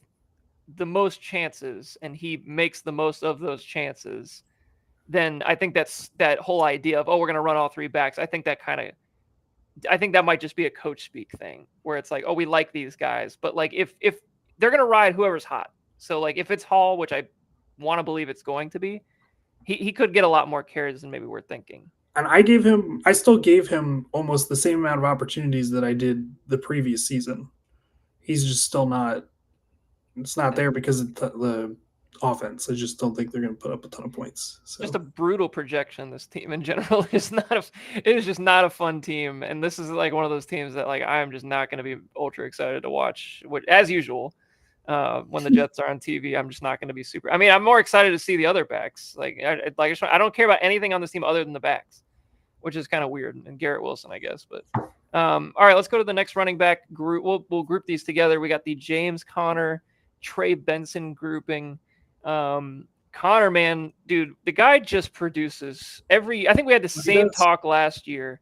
the most chances and he makes the most of those chances, then I think that's that whole idea of we're gonna run all three backs. I think that might just be a coach speak thing where it's like we like these guys, but like if they're gonna ride whoever's hot. So like if it's Hall, which I want to believe it's going to be, he could get a lot more carries than maybe we're thinking. And I still gave him almost the same amount of opportunities that I did the previous season. He's just still not, it's not there because of the offense. I just don't think they're going to put up a ton of points. So Just a brutal projection. This team in general is not it is just not a fun team, and this is like one of those teams that like I am just not going to be ultra excited to watch. Which, as usual, when the Jets are on TV, I'm just not going to be super. I mean, I'm more excited to see the other backs. I don't care about anything on this team other than the backs, which is kind of weird. And Garrett Wilson, I guess. But all right, let's go to the next running back group. We'll group these together. We got the James Conner, Trey Benson grouping. Connor, man, dude, the guy just produces every. I think we had the same talk last year,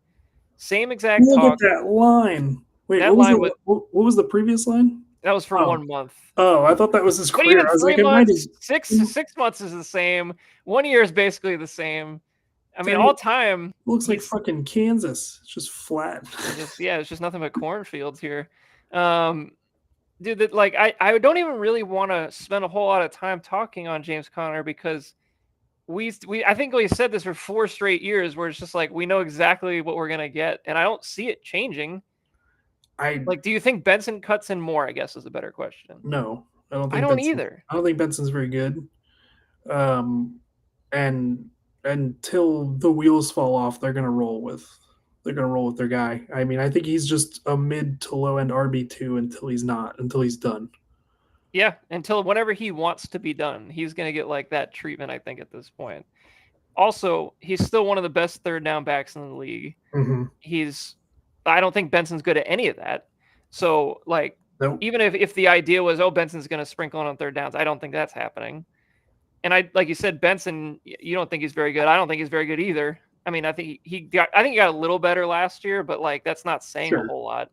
same exact look talk. at that line. Wait, That line was what was the previous line? that was for Oh, 1 month. oh, I thought that was his But career. even I was like, 3 months, six months is the same. 1 year is basically the same. I mean, all time looks like fucking Kansas. It's just flat. It's just nothing but cornfields here. Dude, that like I don't even really want to spend a whole lot of time talking on James Conner because we I think we said this for 4 straight years where it's just like we know exactly what we're gonna get, and I don't see it changing. Do you think Benson cuts in more? I guess is a better question. No, I don't I think don't Benson. either. I don't think Benson's very good. And until the wheels fall off, they're gonna roll with their guy. I mean, I think he's just a mid to low end RB2 until he's done. Yeah, until whenever he wants to be done, he's gonna get like that treatment. I think at this point. Also, he's still one of the best third down backs in the league. Mm-hmm. He's I don't think Benson's good at any of that. So like, Nope. even if the idea was, oh, Benson's going to sprinkle on third downs, I don't think that's happening. And like you said, Benson, you don't think he's very good. I don't think he's very good either. I mean, I think he got a little better last year, but like that's not saying a Sure. whole lot.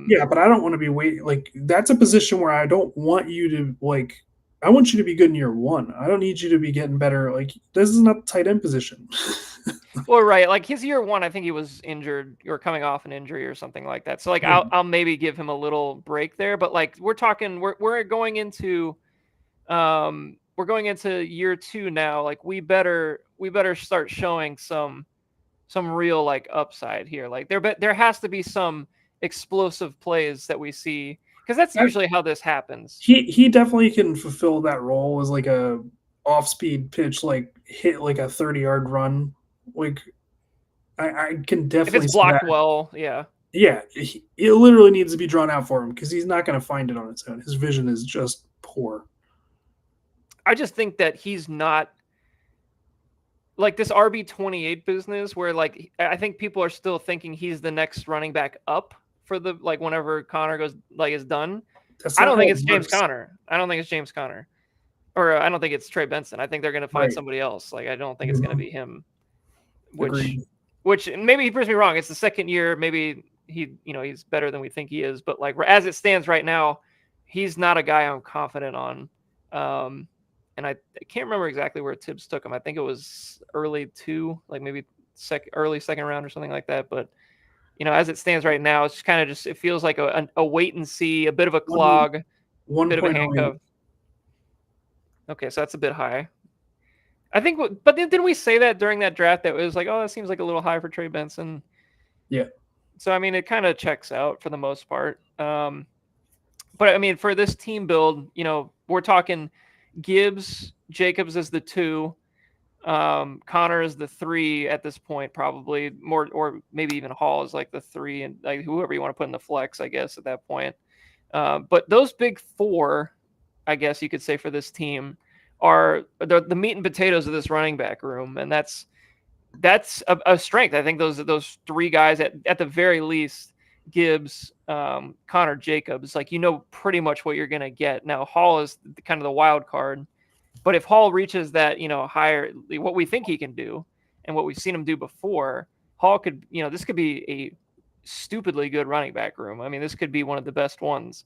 Yeah, but I don't want to be waiting. Like that's a position where I don't want you to like. I want you to be good in year one. I don't need you to be getting better. Like this is not the tight end position. Well, right, like his year one, I think he was injured or coming off an injury or something like that. So like Yeah. I'll maybe give him a little break there, but like we're going into we're going into year two now. Like we better start showing some real like upside here. Like there has to be some explosive plays that we see, because that's That, usually how this happens. he definitely can fulfill that role as like a off speed pitch, like hit like a 30-yard run. Like I can If it's definitely see that. blocked well, yeah. Yeah, it literally needs to be drawn out for him because he's not going to find it on its own. His vision is just poor. I just think that he's not like this RB28 business where like I think people are still thinking he's the next running back up for the like whenever Connor goes like is done. That's I not don't how think it it's James works. Conner. I don't think it's James Conner. Or I don't think it's Trey Benson. I think they're going to find Right. somebody else. Like I don't think it's going to Mhm. be him. Which Agreed. maybe he proves me wrong. It's the second year. Maybe he's better than we think he is. But like as it stands right now, he's not a guy I'm confident on. And I can't remember exactly where Tibbs took him. I think it was early two, like maybe early second round or something like that. But as it stands right now, it's kind of just it feels like a wait and see, a bit of a One clog, bit of a 1.08. handcuff. Okay, so that's a bit high. I think, but didn't we say that during that draft that it was like, oh, that seems like a little high for Trey Benson? Yeah. So I mean, it kind of checks out for the most part. But I mean, for this team build, we're talking Gibbs, Jacobs is the 2, Connor is the 3 at this point, probably more, or maybe even Hall is like the 3, and like whoever you want to put in the flex, I guess at that point. But those big 4, I guess you could say for this team, are the meat and potatoes of this running back room, and that's a strength. I think those 3 guys at the very least, Gibbs, Connor, Jacobs, like pretty much what you're gonna get. Now Hall is kind of the wild card, but if Hall reaches that higher, what we think he can do, and what we've seen him do before, Hall could this could be a stupidly good running back room. I mean, this could be one of the best ones,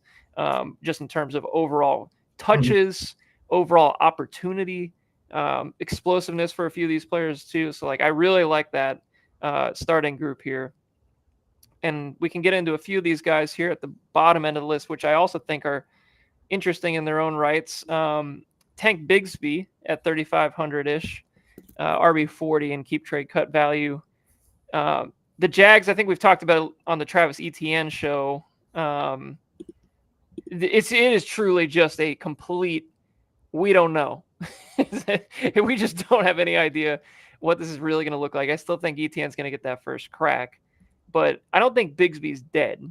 just in terms of overall Mhm. touches, overall opportunity, explosiveness for a few of these players too. So like I really like that starting group here. And we can get into a few of these guys here at the bottom end of the list, which I also think are interesting in their own rights. Tank Bigsby at 3,500 ish, RB40 and keep trade cut value. The Jags, I think we've talked about on the Travis Etienne show. It is truly just a complete, we don't know. We just don't have any idea what this is really going to look like. I still think Etienne's going to get that first crack, but I don't think Bigsby's dead,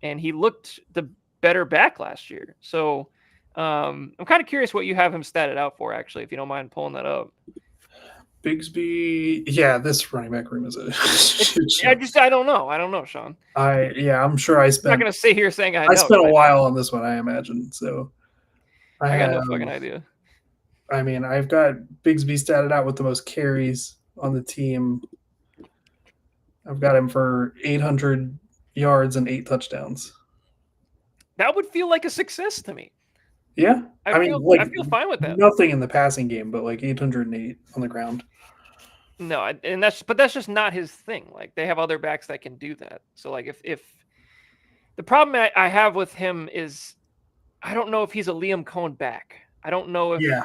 and he looked the better back last year. So I'm kind of curious what you have him statted out for, actually, if you don't mind pulling that up. Bigsby, yeah, this running back room is a shit show. I don't know, Sean. I'm sure I I'm not spent going to sit here saying I I know, spent 'cause a I while don't. on this one, I imagine. So I I got have no fucking idea. I mean, I've got Bigsby statted out with the most carries on the team. I've got him for 800 yards and 8 touchdowns. That would feel like a success to me. Yeah. I mean, like I feel fine with that. nothing in the passing game, but like 808 on the ground. No, and that's just not his thing. Like they have other backs that can do that. So like if the problem I have with him is I don't know if he's a Liam Cohen back. I don't know if Yeah.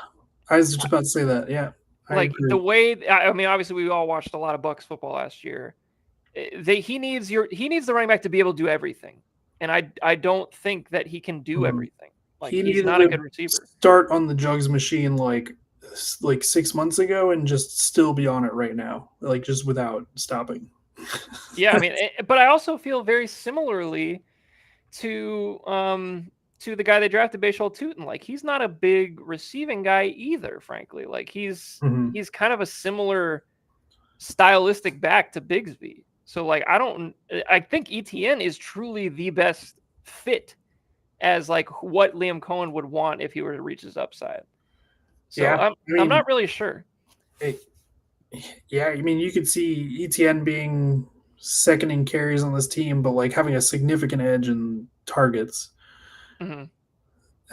I was just about to say that. Yeah. I like the agree. way I mean obviously we all watched a lot of Bucks football last year. He needs the running back to be able to do everything. And I don't think that he can do Mhm. everything. Like He he's needed not a to good receiver. start on the jugs machine like 6 months ago and just still be on it right now, like just without stopping. Yeah, I mean, but I also feel very similarly to the guy they drafted, Bashal Tutin. Like he's not a big receiving guy either, frankly. Like Mhm. he's kind of a similar stylistic back to Bigsby. So like I think ETN is truly the best fit as like what Liam Cohen would want if he were to reach his upside. So Yeah, I I'm mean, not really sure. it, yeah, I mean, you could see ETN being second in carries on this team, but like having a significant edge in targets. Hmm.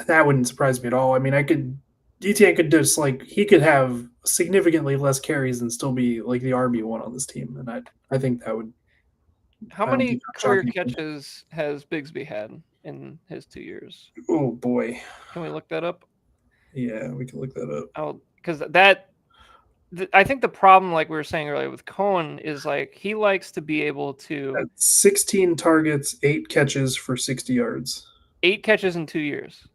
That wouldn't surprise me at all. I mean, I could ETN could just like he could have significantly less carries and still be like the RB1 on this team, and I think that would How I don't think many that would shock career anyone. catches has Bigsby had in his 2 years? Oh boy, Can we look that up? yeah, we can look that up. Oh, because I think the problem, like we were saying earlier with Cohen, is like he likes to be able to That's 16 targets, 8 catches for 60 yards. 8 catches in 2 years.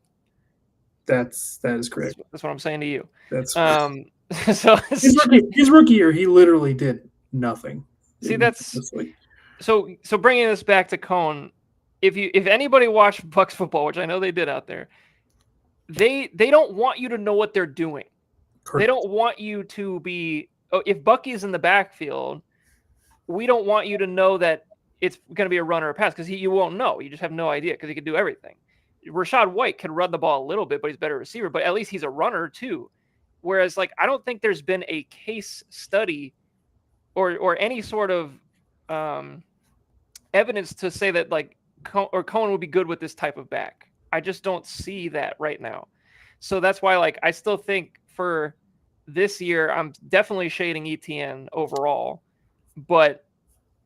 That is That's, correct. that's what I'm saying to you. That's Um, so it's just his rookie year. He literally did nothing. see In that's this, like, so bringing this back to Cohen. If anybody watched Bucks football, which I know they did out there, they don't want you to know what they're doing. They correct. don't want you to be. Oh, if Bucky's in the backfield, we don't want you to know that it's going to be a run or a pass because you won't know. You just have no idea because he can do everything. Rashad White can run the ball a little bit, but he's a better receiver. But at least he's a runner too. Whereas, like, I don't think there's been a case study or any sort of um, evidence to say that like Cohen would be good with this type of back. I just don't see that right now. So that's why, like, I still think for this year, I'm definitely shading ETN overall. But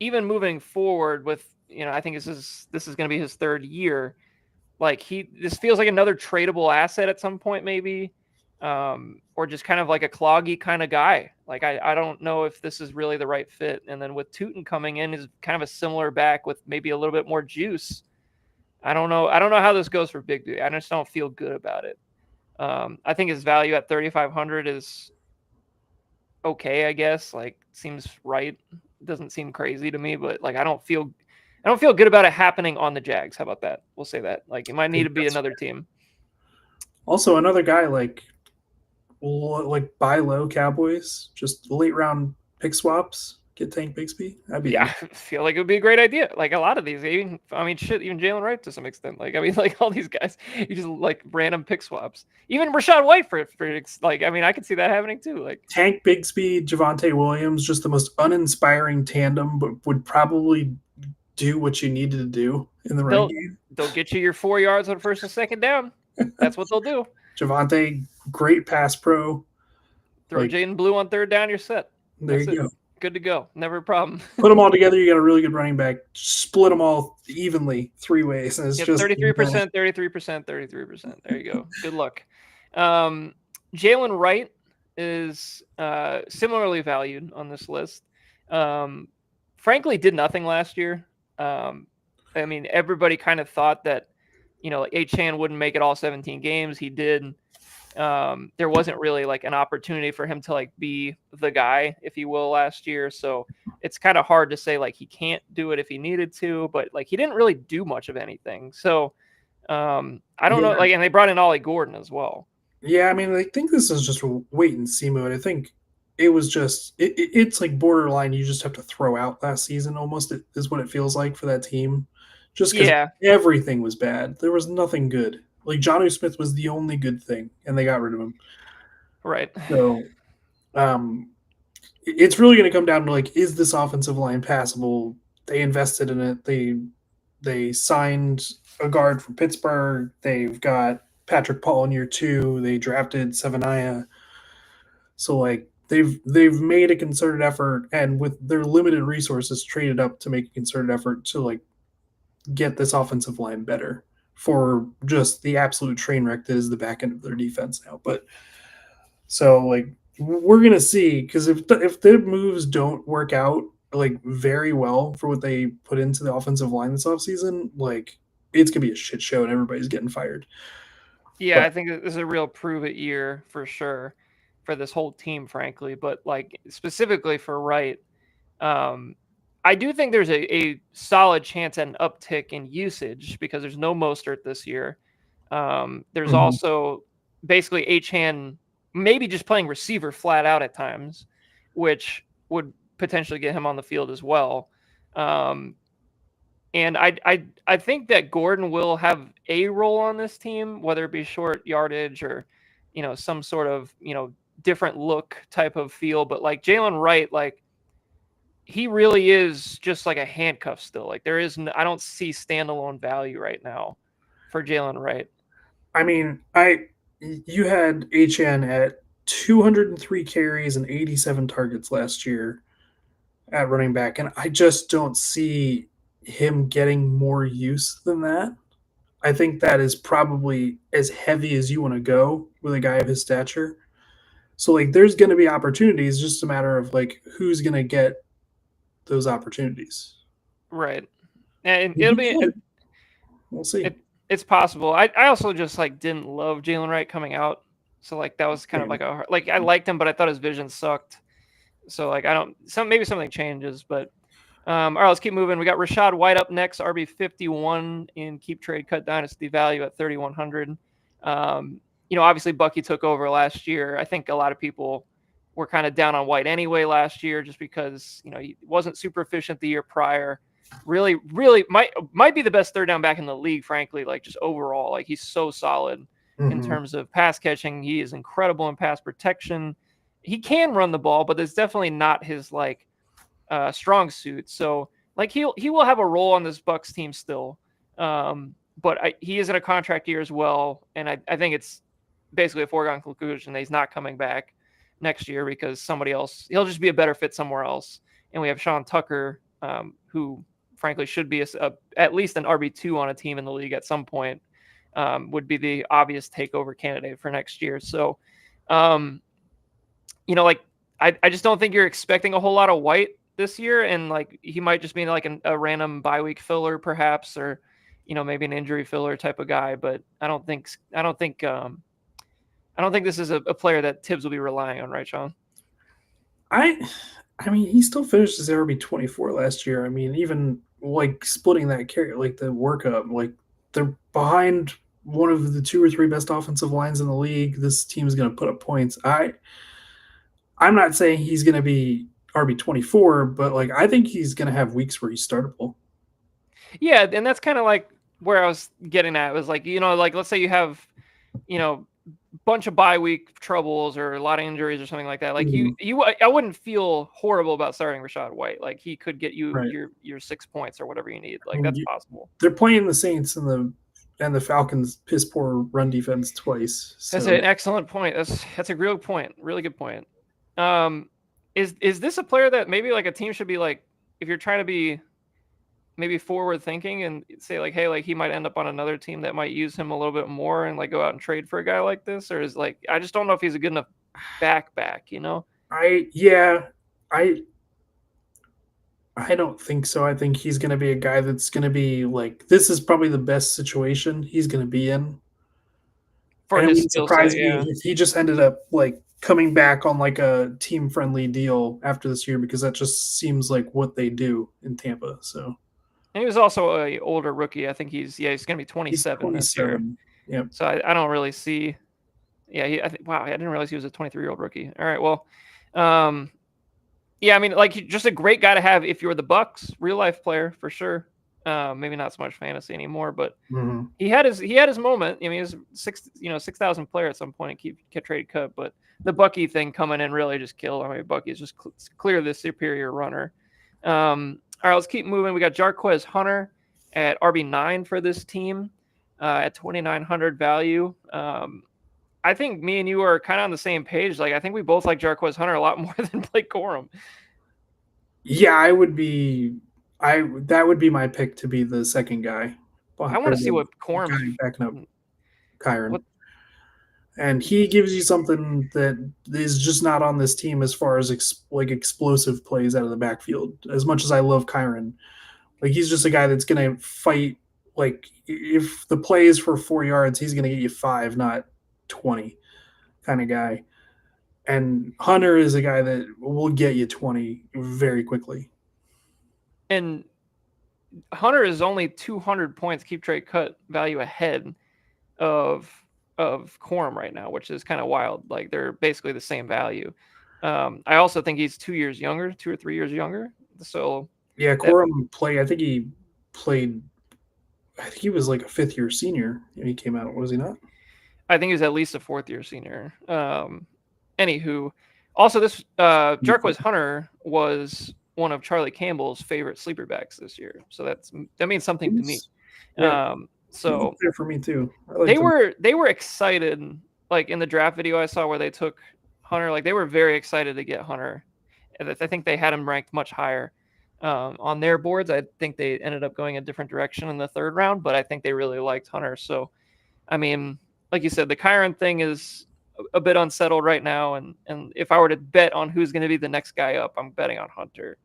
even moving forward with, I think this is going to be his third year. Like this feels like another tradable asset at some point, maybe, or just kind of like a cloggy kind of guy. Like I don't know if this is really the right fit. And then with Tootin coming in is kind of a similar back with maybe a little bit more juice. I don't know. I don't know how this goes for Big Dude. I just don't feel good about it. I think his value at 3,500 is okay, I guess. Like seems right. Doesn't seem crazy to me, but like I don't feel good about it happening on the Jags. How about that? We'll say that. Like it might I need think to be that's another fair. team. Also, another guy like buy low Cowboys, just late round pick swaps. Get Tank Bixby. That'd Yeah, be I feel like it would be a great idea. Like a lot of these, even I mean, shit, even Jalen Wright to some extent. Like I mean, like all these guys, you just like random pick swaps. Even Rashad White for like I mean, I could see that happening too. Like Tank Bigsby, Javante Williams, just the most uninspiring tandem, but would probably do what you needed to do in the running they'll game. they'll get you your 4 yards on first and second down. That's what they'll do. Javante, great pass pro. Throw Like, Jaden Blue on third down, you're set. there That's you it. go. Good to go. Never a problem. Put them all together, you got a really good running back. Split them all evenly 3 ways, and it's Yep, just 33%, 33%, 33%. There you go. Good luck. Um, Jalen Wright is similarly valued on this list. Um, frankly, did nothing last year. I mean, everybody kind of thought that, like Achan wouldn't make it all 17 games. He did. There wasn't really like an opportunity for him to like be the guy, if you will, last year. So it's kind of hard to say like he can't do it if he needed to, but like he didn't really do much of anything. So I don't know. yeah, Like, and they brought in Ollie Gordon as well. yeah. I mean, I think this is just a wait and see mode. I think it was just it's like borderline. You just have to throw out last season almost. It is what it feels like for that team, just because Yeah, everything was bad. There was nothing good. Like Johnu Smith was the only good thing, and they got rid of him. right. So um, it's really going to come down to like, is this offensive line passable? They invested in it. They signed a guard from Pittsburgh. They've got Patrick Paul in year 2. They drafted Savania. So like they've made a concerted effort, and with their limited resources, traded up to make a concerted effort to like get this offensive line better for just the absolute train wreck that is the back end of their defense now. But so like we're gonna see, because if the moves don't work out like very well for what they put into the offensive line this offseason, like it's gonna be a shit show and everybody's getting fired. Yeah, But I think this is a real prove it year for sure for this whole team, frankly. But like specifically for Wright, um, I do think there's a solid chance at an uptick in usage because there's no Mostert this year. There's mhm. also basically Achan maybe just playing receiver flat out at times, which would potentially get him on the field as well. Um, and I think that Gordon will have a role on this team, whether it be short yardage or, some sort of, different look type of feel. But like Jalen Wright, like he really is just like a handcuff still. Like I don't see standalone value right now for Jalen Wright. I mean, you had HN at 203 carries and 87 targets last year at running back, and I just don't see him getting more use than that. I think that is probably as heavy as you want to go with a guy of his stature. So like there's going to be opportunities, just a matter of like who's going to get those opportunities. Right. And it'll He be could. We'll see. it's possible. I also just like didn't love Jalen Wright coming out. So like that was kind of Same. like I liked him, but I thought his vision sucked. So like maybe something changes, but all right, let's keep moving. We got Rashad White up next, RB51 in Keep Trade Cut Dynasty value at 3,100. Obviously Bucky took over last year. I think a lot of people were kind of down on White anyway last year, just because he wasn't super efficient the year prior. Really, really might be the best third down back in the league, frankly. Like just overall, like he's so solid in Mm-hmm. terms of pass catching. He is incredible in pass protection. He can run the ball, but it's definitely not his like strong suit. So like he will have a role on this Bucks team still, but he is in a contract year as well, and I think it's basically a foregone conclusion that he's not coming back next year because somebody else he'll just be a better fit somewhere else. And we have Sean Tucker, who frankly should be at least an RB2 on a team in the league at some point. Would be the obvious takeover candidate for next year. So, like I just don't think you're expecting a whole lot of White this year, and like he might just be like a random bye week filler, perhaps, or maybe an injury filler type of guy. But I don't think this is a player that Tibbs will be relying on, right, Sean? I I mean, he still finished as RB24 last year. I mean, even like splitting that carry, like the workup, like they're behind one of the two or three best offensive lines in the league. This team is going to put up points. I'm not saying he's going to be RB24, but like I think he's going to have weeks where he's startable. Yeah, and that's kind of like where I was getting at. It was like like let's say you have bunch of bye week troubles or a lot of injuries or something like that. Like I wouldn't feel horrible about starting Rashad White. Like he could get you Right. your 6 points or whatever you need. I Like mean, that's possible. they're playing the Saints and the Falcons piss poor run defense twice. That's So an excellent point. That's a real point. Really good point. Is this a player that maybe like a team should be like, if you're trying to be maybe forward thinking and say like, hey, like he might end up on another team that might use him a little bit more and like go out and trade for a guy like this? Or is like, I just don't know if he's a good enough back, I I don't think so. I think he's going to be a guy that's going to be like, this is probably the best situation he's going to be in. for And it his wouldn't skill set. surprise Yeah. me if he just ended up like coming back on like a team friendly deal after this year, because that just seems like what they do in Tampa. So And he was also a older rookie. I think he's going to be he's 27 this year. 27. Yep. So I don't really see. Yeah, wow, I didn't realize he was a 23-year-old rookie. All right, well, yeah, I mean, like just a great guy to have if you're the Bucks, real life player for sure. Maybe not so much fantasy anymore, but Mm-hmm. he had his moment. I mean, he was 6,000 player at some point and keep trade cut, but the Bucky thing coming in really just killed. I mean, Bucky is just clear the superior runner. All right, let's keep moving. We got Jarquez Hunter at RB9 for this team at 2,900 value. I think me and you are kind of on the same page. Like, I think we both like Jarquez Hunter a lot more than Blake Corum. Yeah, I would be. That would be my pick to be the second guy. I want Or to see the what Corum's. guy backing up Kyron. What And he gives you something that is just not on this team as far as like explosive plays out of the backfield. As much as I love Kyron, like he's just a guy that's going to fight. Like if the play is for 4 yards, he's going to get you 5, not 20, kind of guy. And Hunter is a guy that will get you 20 very quickly. And Hunter is only 200 points keep trade cut value ahead of Corum right now, which is kind of wild. Like they're basically the same value. I also think he's 2 years younger, 2 or 3 years younger. So Yeah, That Corum played. I think he played. I think he was like a fifth-year senior when he came out. Was he not? I think he was at least a fourth year senior. Anywho, also this Jarquez Hunter was one of Charlie Campbell's favorite sleeper backs this year, so that means something to me. Yeah, he's up So there for me too. I liked him. they were excited, like in the draft video I saw where they took Hunter, like they were very excited to get Hunter. And I think they had him ranked much higher on their boards. I think they ended up going a different direction in the third round, but I think they really liked Hunter. So I mean, like you said, the Kyron thing is a bit unsettled right now, and if I were to bet on who's going to be the next guy up, I'm betting on Hunter.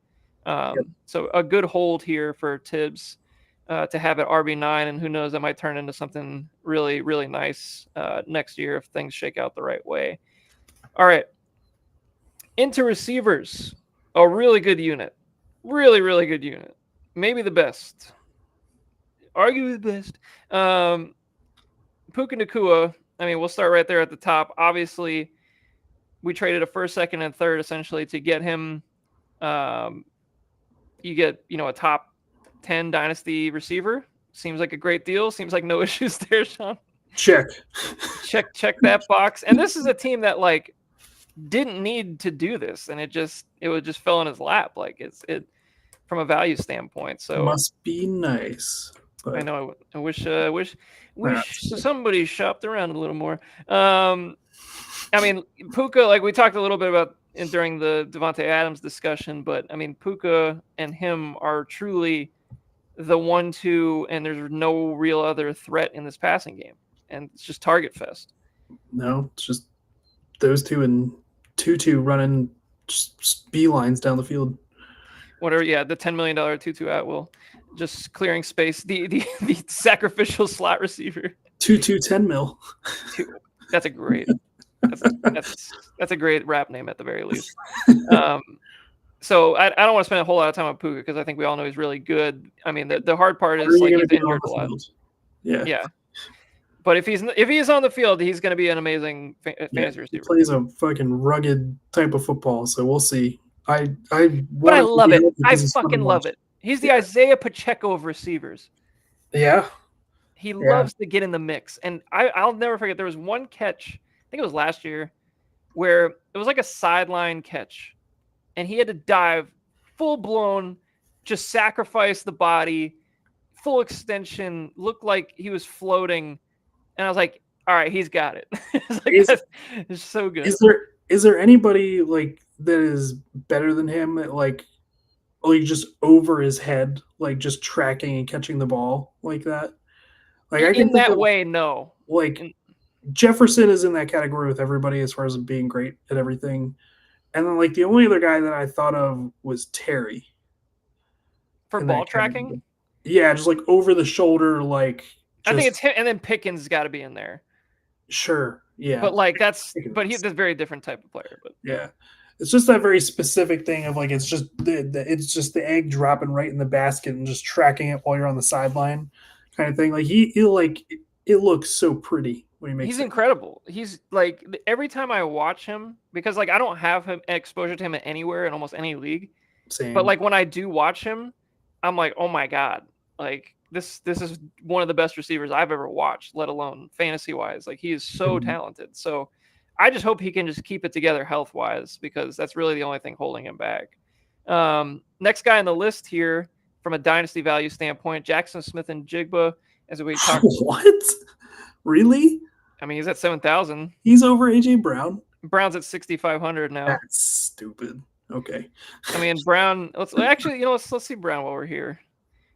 Yep. So a good hold here for Tibbs to have at RB9, and who knows, that might turn into something really, really nice next year if things shake out the right way. All right, into receivers, a really good unit, really, really good unit, maybe the best, arguably the best. Puka Nacua, I mean, we'll start right there at the top. Obviously, we traded a first, second, and third essentially to get him. You get, a top 10 dynasty receiver. Seems like a great deal. Seems like no issues there, Sean. Check. Check that box. And this is a team that like didn't need to do this, and it would just fell in his lap. Like it from a value standpoint. So Must be nice. But I know. I wish somebody shopped around a little more. I mean, Puka, like we talked a little bit about during the Devontae Adams discussion, but I mean, Puka and him are truly the 1-2, and there's no real other threat in this passing game, and it's just target fest. No, it's just those two and Tutu running just beelines down the field. Whatever, yeah, the $10 million Tutu at will, just clearing space. The sacrificial slot receiver. Tutu 10 mil. That's a great. That's a great rap name at the very least. So I don't want to spend a whole lot of time on Puka because I think we all know he's really good. I mean, the hard part is like he's injured a lot. Yeah. But if he's on the field, he's going to be an amazing fantasy receiver. He plays a fucking rugged type of football, so we'll see. But I love it. I fucking love it. He's the Isaiah Pacheco of receivers. Yeah. He loves to get in the mix. And I'll never forget, there was one catch, I think it was last year, where it was like a sideline catch. And he had to dive full blown, just sacrifice the body, full extension, looked like he was floating. And I was like, all right, he's got it. It's so good. Is there anybody like that is better than him at like just over his head, like just tracking and catching the ball like that? Like I can in that way, no. Like Jefferson is in that category with everybody as far as being great at everything. And then like the only other guy that I thought of was Terry. For ball tracking? Yeah, just like over the shoulder, like I think it's him, and then Pickens has got to be in there. Sure. Yeah. But like he's a very different type of player. But yeah. It's just that very specific thing of like it's just the egg dropping right in the basket and just tracking it while you're on the sideline kind of thing. Like he like it looks so pretty when he makes He's incredible. He's like every time I watch him, because like I don't have him exposure to him anywhere in almost any league. Same. But like when I do watch him, I'm like, oh my God. Like this is one of the best receivers I've ever watched, let alone fantasy wise. Like he is so talented. So I just hope he can just keep it together health wise, because that's really the only thing holding him back. Next guy on the list here from a dynasty value standpoint, Jackson Smith-Njigba, as we talked. What? Really? I mean, he's at 7,000. He's over AJ Brown. Brown's at 6,500 now. That's stupid. Okay. I mean, Brown. Let's see Brown while we're here.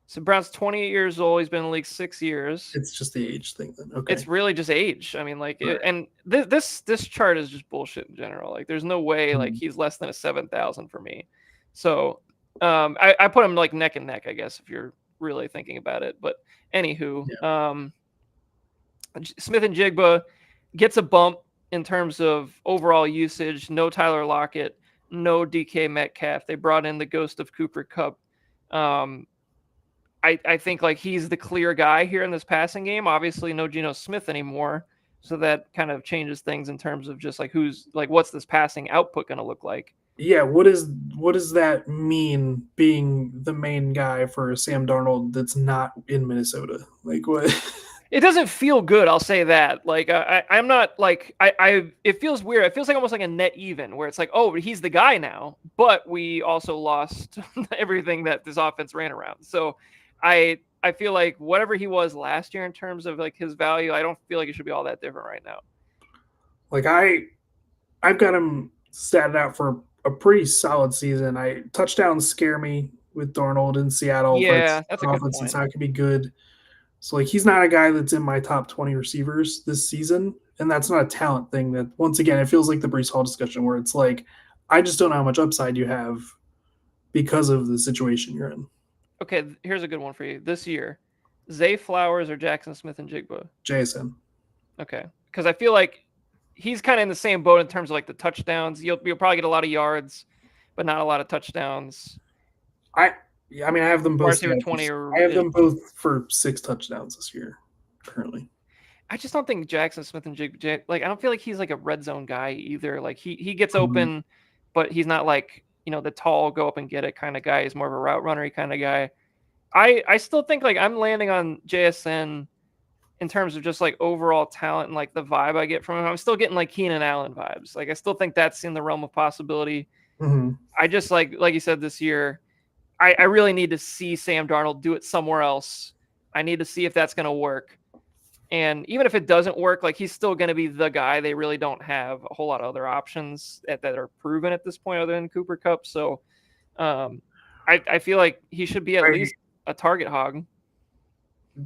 So Brown's 28 years old. He's been in the league 6 years. It's just the age thing then. Okay. It's really just age. I mean, like, and this chart is just bullshit in general. Like, there's no way like he's less than a 7,000 for me. So, I put him like neck and neck, I guess, if you're really thinking about it. But anywho, Smith-Njigba gets a bump in terms of overall usage. No Tyler Lockett, no DK Metcalf. They brought in the ghost of Cooper Kupp. I think like he's the clear guy here in this passing game. Obviously, no Geno Smith anymore, so that kind of changes things in terms of just like what's this passing output going to look like. Yeah, what does that mean being the main guy for Sam Darnold that's not in Minnesota? Like what? It doesn't feel good. I'll say that. Like I'm not like I. It feels weird. It feels like almost like a net even, where it's like, oh, he's the guy now, but we also lost everything that this offense ran around. So, I feel like whatever he was last year in terms of like his value, I don't feel like it should be all that different right now. Like I've got him statted out for a pretty solid season. I touchdowns scare me with Darnold in Seattle, but Yeah, that's a the good offense point. inside can be good. So like he's not a guy that's in my top 20 receivers this season. And that's not a talent thing. That once again it feels like the Brees Hall discussion where it's like, I just don't know how much upside you have because of the situation you're in. Okay, here's a good one for you. This year, Zay Flowers or Jackson Smith and Jigba. JSN. Okay, because I feel like he's kind of in the same boat in terms of like the touchdowns. You'll probably get a lot of yards, but not a lot of touchdowns. I yeah, I mean I have them Wide both receiver stacked. 20 I or have ish. them both for 6 touchdowns this year currently. I just don't think Jackson Smith and Jig like I don't feel like he's like a red zone guy either. Like he gets Mhm. open, but he's not like the tall go up and get it kind of guy. He's more of a route runnery kind of guy. I still think like I'm landing on JSN in terms of just like overall talent and like the vibe I get from him. I'm still getting like Keenan Allen vibes. Like I still think that's in the realm of possibility. Mhm. I just like you said this year, I really need to see Sam Darnold do it somewhere else. I need to see if that's going to work. And even if it doesn't work, like he's still going to be the guy. They really don't have a whole lot of other options that are proven at this point other than Cooper Cup. So um, I feel like he should be at I least a target hog.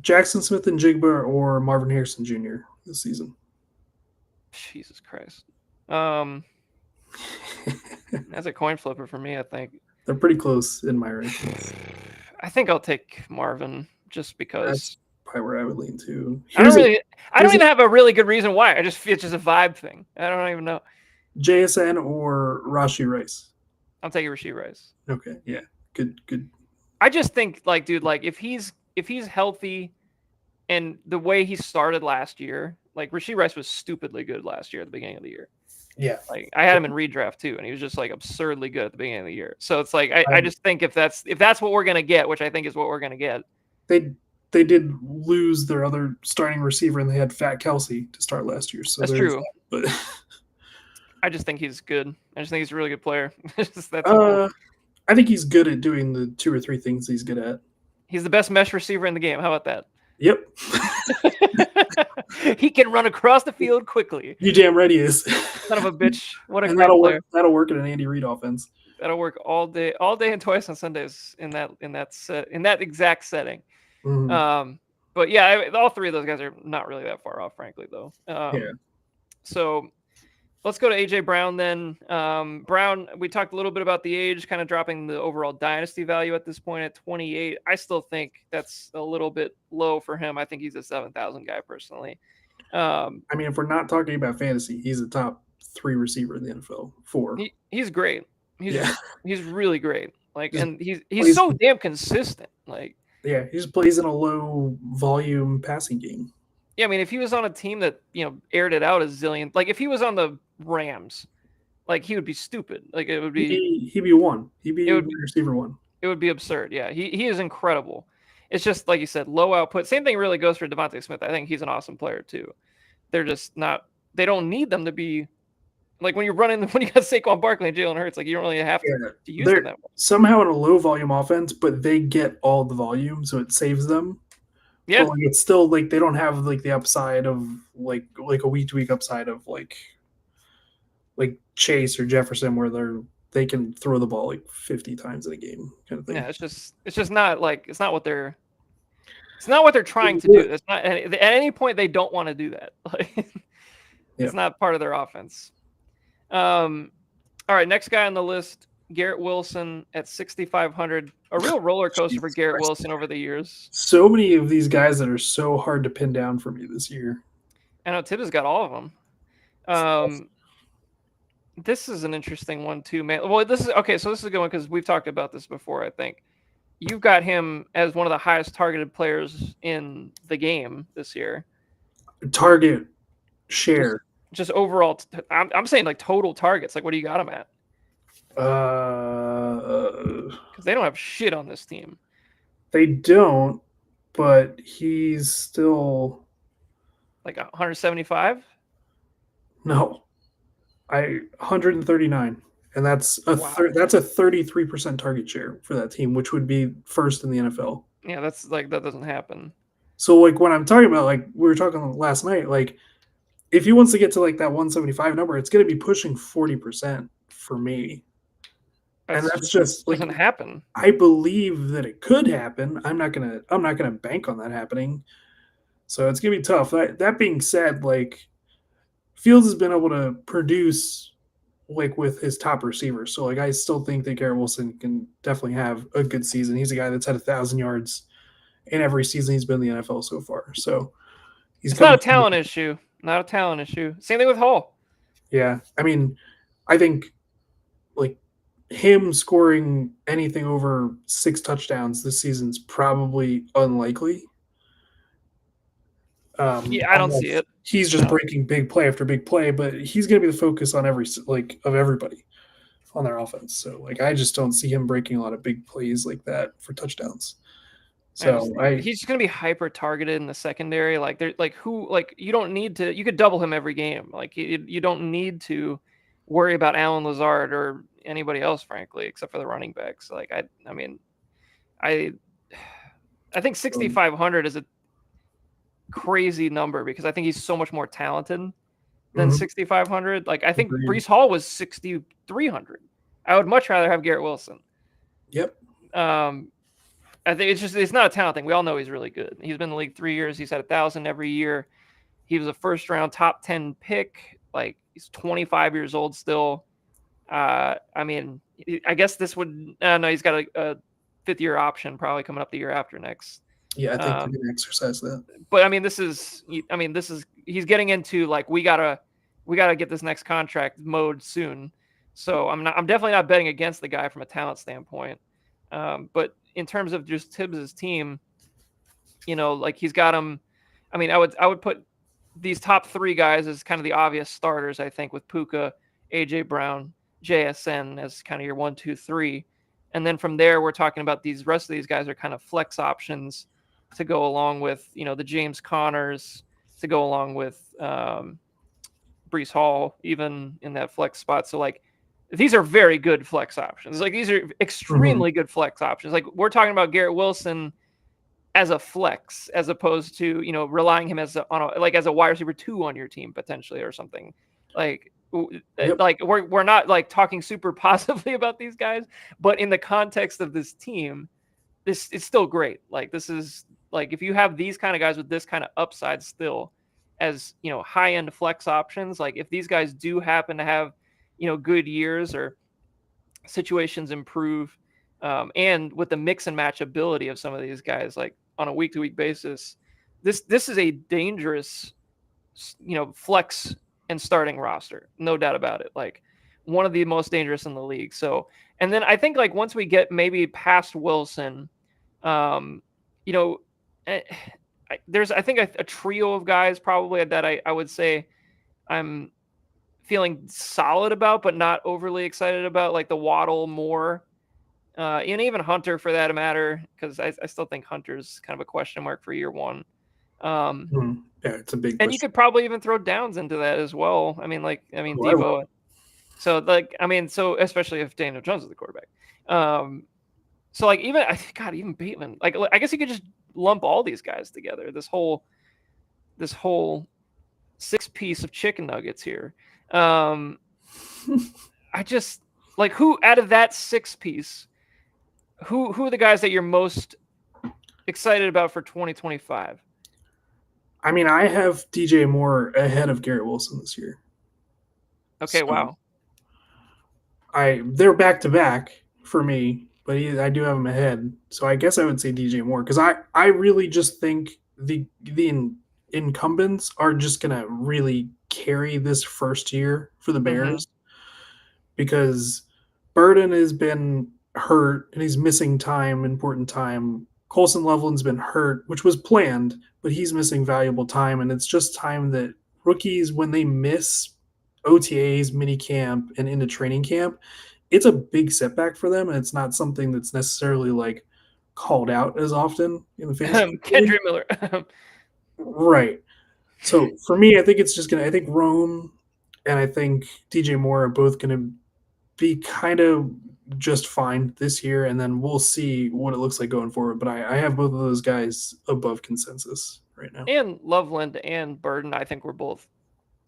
Jackson Smith and Jigba or Marvin Harrison Jr. this season. Jesus Christ. Um, that's a coin flipper for me, I think. They're pretty close in my rankings. I think I'll take Marvin just That's because probably where I would lean to. I don't Here's a really I don't here's a even have a really good reason why. It's just a vibe thing. I don't even know. JSN or Rashi Rice. I'll take Rasheed Rice. Okay, yeah, good. I just think like dude, like if he's healthy and the way he started last year, like Rasheed Rice was stupidly good last year at the beginning of the year. Yeah, Like I had him in redraft too, and he was just like absurdly good at the beginning of the year. So it's like I I, just think if that's what we're gonna get, which I think is what we're gonna get. they did lose their other starting receiver, and they had Fat Kelsey to start last year. So That's there's true. that. But I just think he's good. I just think he's a really good player. It's just that simple. uh, I think he's good at doing the 2 or 3 things he's good at. He's the best mesh receiver in the game. How about Yep, that? He can run across the field quickly. you damn right he is. Son of a bitch. What a And great player. that'll work in an Andy Reid offense. That'll work all day and twice on Sundays in that exact setting. Mhm. Um, but yeah, all three of those guys are not really that far off, frankly, though. Yeah. So let's go to AJ Brown then. Brown, we talked a little bit about the age, kind of dropping the overall dynasty value at this point at 28. I still think that's a little bit low for him. I think he's a 7,000 guy personally. I mean, if we're not talking about fantasy, he's a top 3 receiver in the NFL. 4. He's great. Yeah. He's really great. Like, Just and he's plays, so damn consistent. Like, yeah, he just plays in a low volume passing game. yeah, I mean, if he was on a team that aired it out a zillion, like if he was on the Rams, like he would be stupid. Like He'd be 1. He'd be it would wide receiver 1. it would be absurd. Yeah, he is incredible. It's just like you said, low output. Same thing really goes for Devontae Smith. I think he's an awesome player too. They're just not. They don't need them to be like when you're running when you got Saquon Barkley and Jalen Hurts. Like you don't really have Yeah. to use them They're that much. somehow in a low volume offense, but they get all the volume, so it saves them. Yeah, But like it's still like they don't have like the upside of like a week to week upside of like Chase or Jefferson where they can throw the ball like 50 times in a game kind of thing. yeah. It's just not like it's not what they're trying to do. It's not at any point they don't want to do that. Like it's not part of their offense. All right, next guy on the list, Garrett Wilson at 6,500. A real roller coaster for Garrett Wilson over the years. So many of these guys that are so hard to pin down for me this year. I know Tibbs got all of them. This is an interesting one too, man. Well, this is okay. So this is a good one because we've talked about this before. I think you've got him as one of the highest targeted players in the game this year. Target share. Just overall, I'm saying like total targets. Like, what do you got him at? Because they don't have shit on this team. They don't, but he's still Like 175. no. I 139, and Wow. that's a 33% target share for that team, which would be first in the NFL. Yeah, that's like that doesn't happen. So like when I'm talking about like we were talking last night, like if he wants to get to like that 175 number, it's going to be pushing 40% for me, and That's that's just just like doesn't happen. I believe that it could happen. I'm not gonna bank on that happening. So it's gonna be tough. That being said, like Fields has been able to produce like with his top receivers. So like I still think that Garrett Wilson can definitely have a good season. He's a guy that's had 1,000 yards in every season he's been in the NFL so far. So he's It's not coming a from talent issue. Not a talent issue. Same thing with Hall. yeah. I mean, I think like him scoring anything over 6 touchdowns this season's probably unlikely. Yeah, I don't see Unless it. he's I just don't. breaking big play after big play, but he's going to be the focus on every like of everybody on their offense. So like I just don't see him breaking a lot of big plays like that for touchdowns. I just So I he's just gonna be hyper targeted in the secondary. Like there, like who, like you don't need to. You could double him every game. Like you don't need to worry about Alan Lazard or anybody else, frankly, except for the running backs. Like I mean, I, I think um, 6,500 is a crazy number because I think he's so much more talented than mhm, 6,500. Like I think agreed. Brees Hall was 6,300. I would much rather have Garrett Wilson. Yep. Um, I think it's not a talent thing. We all know he's really good. He's been in the league 3 years. He's had 1,000 every year. He was a first round top 10 pick. Like he's 25 years old still. I mean, I guess this would no. He's got a fifth-year option probably coming up the year after next. Yeah, I think they're Um, going to exercise that. but I mean, this is he's getting into like we gotta get this next contract mode soon. So I'm definitely not betting against the guy from a talent standpoint. But in terms of just Tibbs's team, like he's got him. I mean, I would put these top three guys as kind of the obvious starters. I think with Puka, AJ Brown, JSN as kind of your 1, 2, 3, and then from there we're talking about these rest of these guys are kind of flex options to go along with the James Connors, to go along with Brees Hall even in that flex spot. So like these are very good flex options. Like these are Mhm. extremely good flex options. Like we're talking about Garrett Wilson as a flex as opposed to relying him as as a wide receiver 2 on your team potentially or something. like Yep. like we're not like talking super positively about these guys, but in the context of this team, this it's still great. Like this is like if you have these kind of guys with this kind of upside still as high end flex options, like if these guys do happen to have good years or situations improve, and with the mix and match ability of some of these guys, like on a week to week basis, this is a dangerous, flex and starting roster, no doubt about it. Like one of the most dangerous in the league. So, and then I think like once we get maybe past Wilson, um, you know, eh, there's I think a trio of guys probably that I would say I'm feeling solid about, but not overly excited about, like the Waddle Moore, and even Hunter for that matter, because I still think Hunter's kind of a question mark for year one. Um, Mhm. Yeah, it's a big and you question. could probably even throw Downs into that as well. I mean Oh, I love Debo. So like so especially if Daniel Jones is the quarterback. Um, so like even God, even Bateman. Like I guess you could just lump all these guys together. This whole six piece of chicken nuggets here. Um, I just like who out of that six piece, who are the guys that you're most excited about for 2025? I mean, I have DJ Moore ahead of Garrett Wilson this year. Okay, So wow. they're back to back for me, but I do have him ahead. So I guess I would say DJ Moore because I really just think the incumbents are just gonna really carry this first year for the Mm-hmm. Bears because Burden has been hurt and he's missing time, important time. Colson Loveland's been hurt, which was planned, but he's missing valuable time, and it's just time that rookies when they miss OTAs, mini camp, and into training camp, it's a big setback for them, and it's not something that's necessarily like called out as often in the fantasy community. Kendrick Miller. Right. So for me, I think it's just gonna. I think Rome and I think DJ Moore are both gonna be kind of just fine this year, and then we'll see what it looks like going forward. But I have both of those guys above consensus right now. And Loveland and Burden, I think, were both,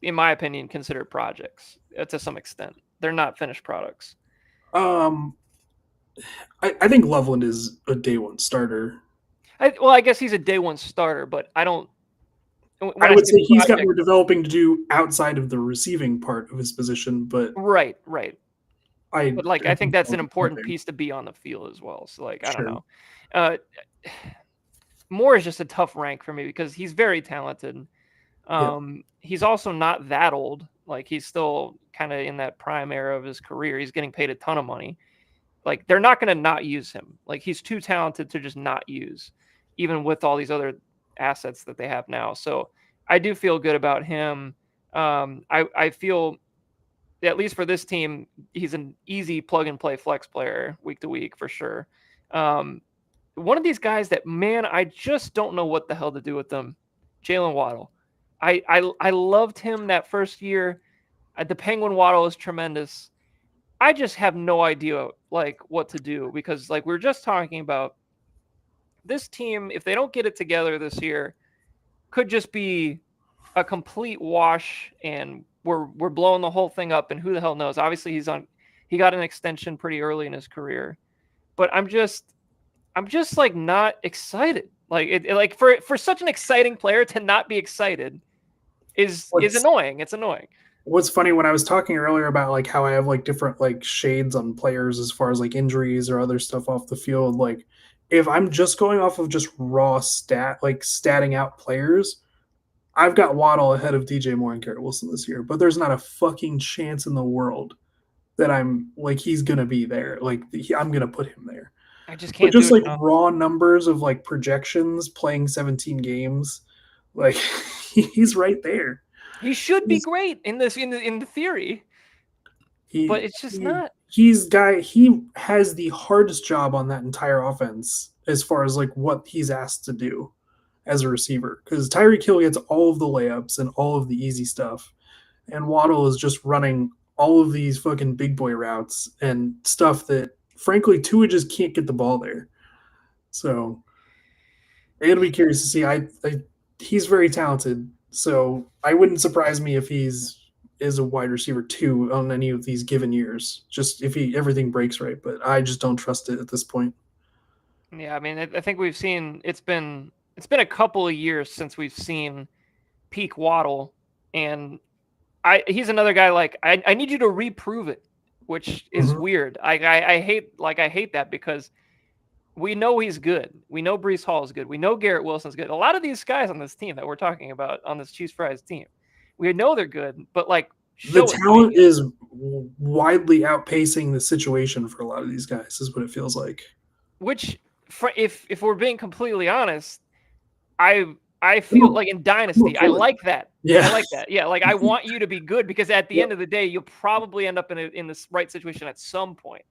in my opinion, considered projects to some extent. They're not finished products. Um, I think Loveland is a day one starter. Well, I guess he's a day one starter, but I don't. When I I would say say he's got project, more developing to do outside of the receiving part of his position, but right, right. I, But like, I I think think that's an Loveland's right important there. piece to be on the field as well. So like, I don't Sure. know. Uh, Moore is just a tough rank for me because he's very talented. Yep. He's also not that old. Like he's still kind of in that prime era of his career. He's getting paid a ton of money. Like they're not going to not use him. Like he's too talented to just not use, even with all these other assets that they have now. So I do feel good about him. I feel at least for this team, he's an easy plug and play flex player week to week for sure. Um, One of these guys that, man, I just don't know what the hell to do with them. Jalen Waddle. I loved him that first year. The Penguin Waddle is tremendous. I just have no idea like what to do because like we were just talking about this team, if they don't get it together this year, could just be a complete wash and we're blowing the whole thing up and who the hell knows. Obviously he got an extension pretty early in his career. But I'm just like not excited. Like like for such an exciting player to not be excited is What's annoying. It's annoying. what's funny when I was talking earlier about like how I have like different like shades on players as far as like injuries or other stuff off the field, like if I'm just going off of just raw statting out players, I've got Waddle ahead of DJ Moore and Garrett Wilson this year, but there's not a fucking chance in the world that I'm like he's gonna be there. Like I'm gonna put him there. I just But can't do just it, like Sean. raw numbers of like projections playing 17 games, like he's right there. He should be He's great in this in the theory, but he, it's just not. he has the hardest job on that entire offense as far as like what he's asked to do as a receiver because Tyreek Hill gets all of the layups and all of the easy stuff, and Waddle is just running all of these fucking big boy routes and stuff that frankly Tua just can't get the ball there. So it'll be curious to see. He's very talented, so I wouldn't surprise me if he's is a wide receiver too on any of these given years. Just if he everything breaks right, but I just don't trust it at this point. Yeah, I mean, I think we've seen it's been a couple of years since we've seen peak Waddle, and he's another guy like I need you to reprove it, which is Mm-hmm. weird. I hate that because we know he's good. We know Brees Hall is good. We know Garrett Wilson's good. A lot of these guys on this team that we're talking about on this Chiefs Fries team, we know they're good, but like The show it to me talent again. is widely outpacing the situation for a lot of these guys. Is what it feels like. Which, if we're being completely honest, I I'm, feel like in Dynasty, I okay with it. like that. I Yeah. like that. Yeah, like I want you to be good because at the end of the day, you'll probably end up in this right situation at some point.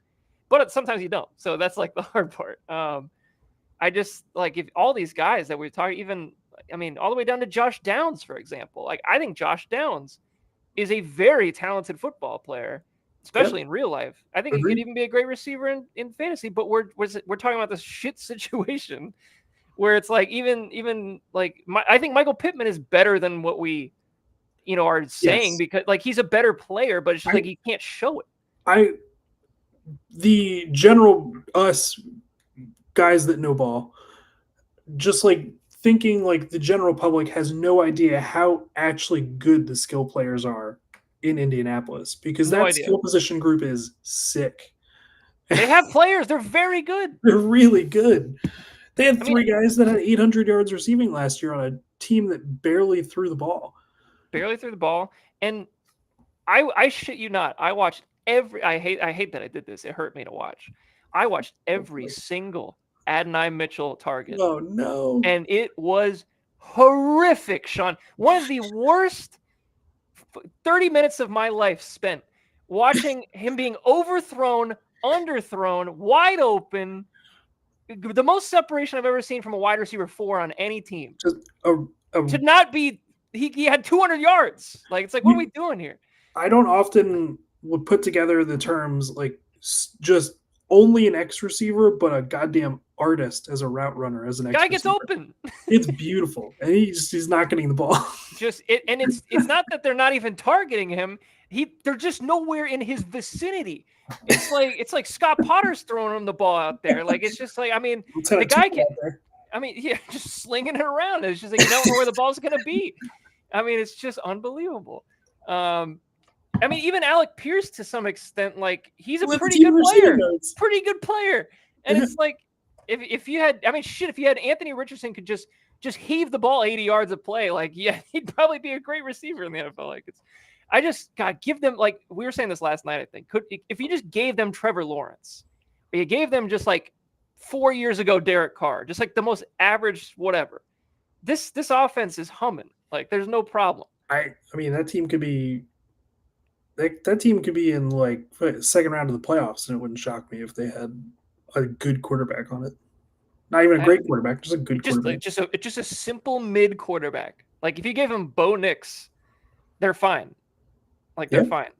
But sometimes you don't. So that's like the hard part. I just like if all these guys that we're talking, even I mean, all the way down to Josh Downs, for example. Like I think Josh Downs is a very talented football player, Yep. especially in real life. I think he could Agreed. even be a great receiver in fantasy. But we're talking about this shit situation where it's like even like I think Michael Pittman is better than what we are saying Yes. because like he's a better player, but it's just I like he can't show it. I the general us guys that know ball just like thinking like the general public has no idea how actually good the skill players are in Indianapolis because No that idea. skill position group is sick. They have players; they're very good. They're really good. They had I mean, three guys that had 800 yards receiving last year on a team that barely threw the ball. barely threw the ball, and I shit you not. I watched every. I hate that I did this. It hurt me to watch. I watched every single Adonai Mitchell target, Oh no. and it was horrific, Sean. One of the worst 30 minutes of my life spent watching him being overthrown, underthrown, wide open. The most separation I've ever seen from a wide receiver 4 on any team. Just a, To not be, he had 200 yards. Like, it's like, what are we doing here? I don't often would put together the terms like just only an X receiver, but a goddamn artist as a route runner as an X Guy receiver. gets open. It's beautiful, and he's not getting the ball. And it's not that they're not even targeting him. They're just nowhere in his vicinity. It's like Scott Potter's throwing him the ball out there. Like, it's just like, I mean, the guy can. I mean, yeah, just slinging it around. It's just like, you don't know where the ball's gonna be. I mean, it's just unbelievable. I mean, even Alec Pierce to some extent, like, he's a pretty good player. And it's like, if you had, I mean, shit, if you had Anthony Richardson could just heave the ball 80 yards of play, like, yeah, he'd probably be a great receiver in the NFL. Like, God, give them, like, we were saying this last night, I think, if you just gave them Trevor Lawrence, or you gave them just like 4 years ago Derek Carr, just like the most average whatever, this offense is humming. Like, there's no problem. I mean, that team could be in like second round of the playoffs, and it wouldn't shock me if they had a good quarterback on it. Not even a great quarterback, just a good quarterback. Just a simple mid quarterback. Like, if you gave them Bo Nix, they're fine. Like, they're fine.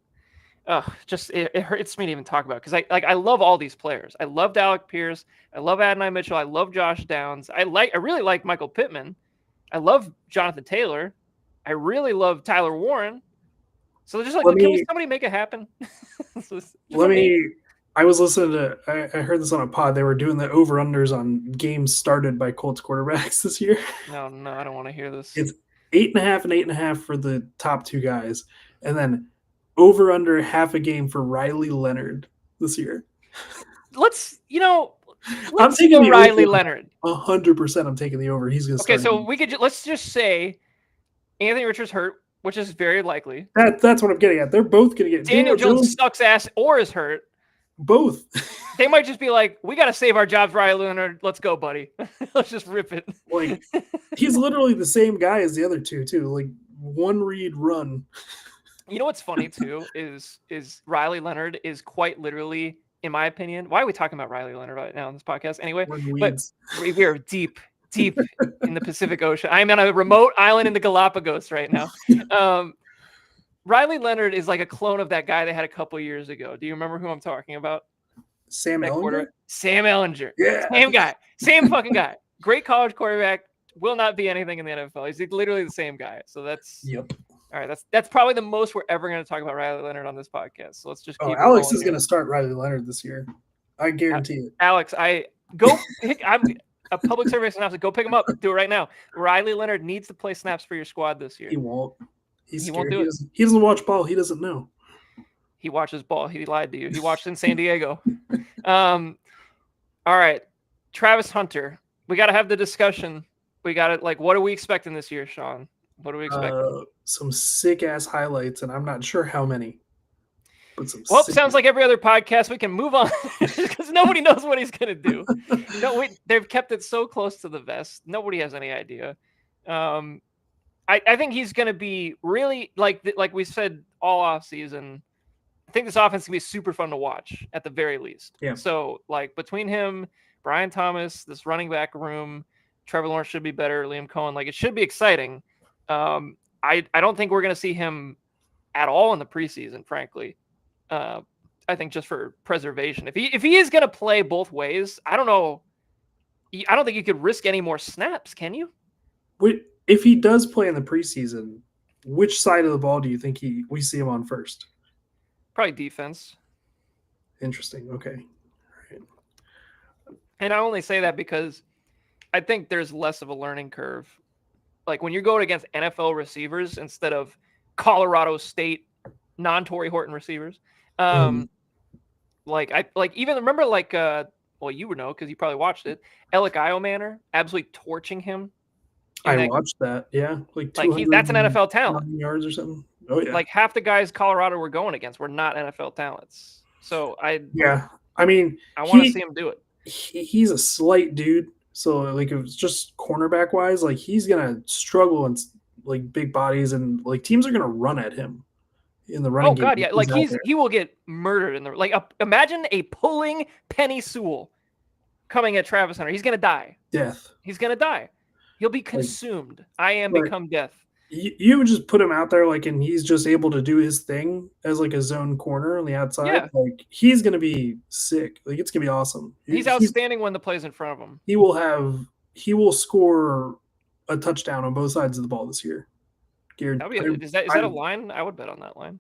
It hurts me to even talk about, because I love all these players. I loved Alec Pierce. I love Adonai Mitchell. I love Josh Downs. I really like Michael Pittman. I love Jonathan Taylor. I really love Tyler Warren. So they're just like, can somebody make it happen? I was listening to, I heard this on a pod. They were doing the over-unders on games started by Colts quarterbacks this year. No, I don't want to hear this. It's 8.5 and 8.5 for the top two guys. And then over-under half a game for Riley Leonard this year. Let's taking Riley Leonard. 100% I'm taking the over. He's going to start. Okay, so let's just say Anthony Richards hurt, which is very likely. That's what I'm getting at. They're both going to get. Daniel Jones sucks ass or is hurt. Both. They might just be like, we got to save our jobs, Riley Leonard. Let's go, buddy. Let's just rip it. Like, he's literally the same guy as the other two, too. Like, one read run. You know what's funny, too, is Riley Leonard is quite literally, in my opinion, why are we talking about Riley Leonard right now on this podcast? Anyway, but we are deep in the Pacific Ocean. I'm on a remote island in the Galapagos right now. Riley Leonard is like a clone of that guy they had a couple years ago. Do you remember who I'm talking about? Sam Ehlinger? Sam Ehlinger. Yeah. Same guy. Same fucking guy. Great college quarterback. Will not be anything in the NFL. He's literally the same guy. So that's... Yep. All right, that's probably the most we're ever going to talk about Riley Leonard on this podcast. So let's just keep Alex is going to start Riley Leonard this year. I guarantee it. Alex, I'm a public service announcement. Go pick him up. Do it right now. Riley Leonard needs to play snaps for your squad this year. He won't. He won't do it. He doesn't watch ball. He doesn't know. He watches ball. He lied to you. He watched in San Diego. All right. Travis Hunter. We got to have the discussion. We got to, like, what are we expecting this year, Sean? What are we expecting? Some sick-ass highlights, and I'm not sure how many. But sounds like every other podcast. We can move on because nobody knows what he's going to do. They've kept it so close to the vest. Nobody has any idea. I think he's going to be really, like we said all off season, I think this offense can be super fun to watch at the very least. Yeah. So, like, between him, Brian Thomas, this running back room, Trevor Lawrence should be better, Liam Cohen, like, it should be exciting. I don't think we're going to see him at all in the preseason, frankly. I think just for preservation. If he is going to play both ways, I don't know. I don't think you could risk any more snaps, can you? If he does play in the preseason, which side of the ball do you think we see him on first? Probably defense. Interesting. Okay. All right. And I only say that because I think there's less of a learning curve. Like, when you're going against NFL receivers instead of Colorado State non-Torrey Horton receivers, even remember, like, you would know because you probably watched it. Alec Manor absolutely torching him. I watched that. Yeah, like that's an NFL talent. Yards or something. Oh yeah. Like, half the guys Colorado were going against were not NFL talents. So I want to see him do it. He's a slight dude. So, like, if it's just cornerback wise, like, he's gonna struggle in like big bodies, and like teams are gonna run at him. in the running Oh game. God, yeah. He's Like out there. he will get murdered in the like. Imagine a pulling Penny Sewell coming at Travis Hunter. He's gonna die. Death. He's gonna die. He'll be Like, consumed. I am but become death. you would just put him out there, like, and he's just able to do his thing as like a zone corner on the outside. Yeah, Like, he's gonna be sick. Like, it's gonna be awesome. he's outstanding when the play's in front of him. He will score a touchdown on both sides of the ball this year. Is that a line? I would bet on that line.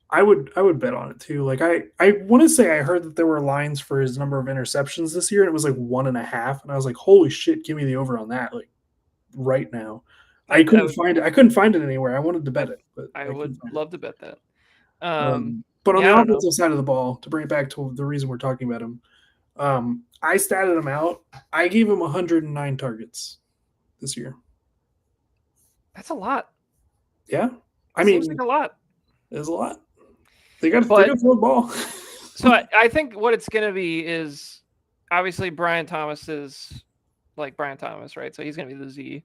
I would bet on it too. Like, I want to say I heard that there were lines for his number of interceptions this year, and it was like 1.5, and I was like, holy shit, give me the over on that, like, right now. I couldn't find it anywhere. I wanted to bet it, but I would love to bet that. But on the offensive side of the ball, to bring it back to the reason we're talking about him, I statted him out. I gave him 109 targets this year. That's a lot. Yeah, Seems like a lot. It's a lot. They got to throw the ball. So I think what it's going to be is obviously Brian Thomas is like Brian Thomas, right? So he's going to be the Z.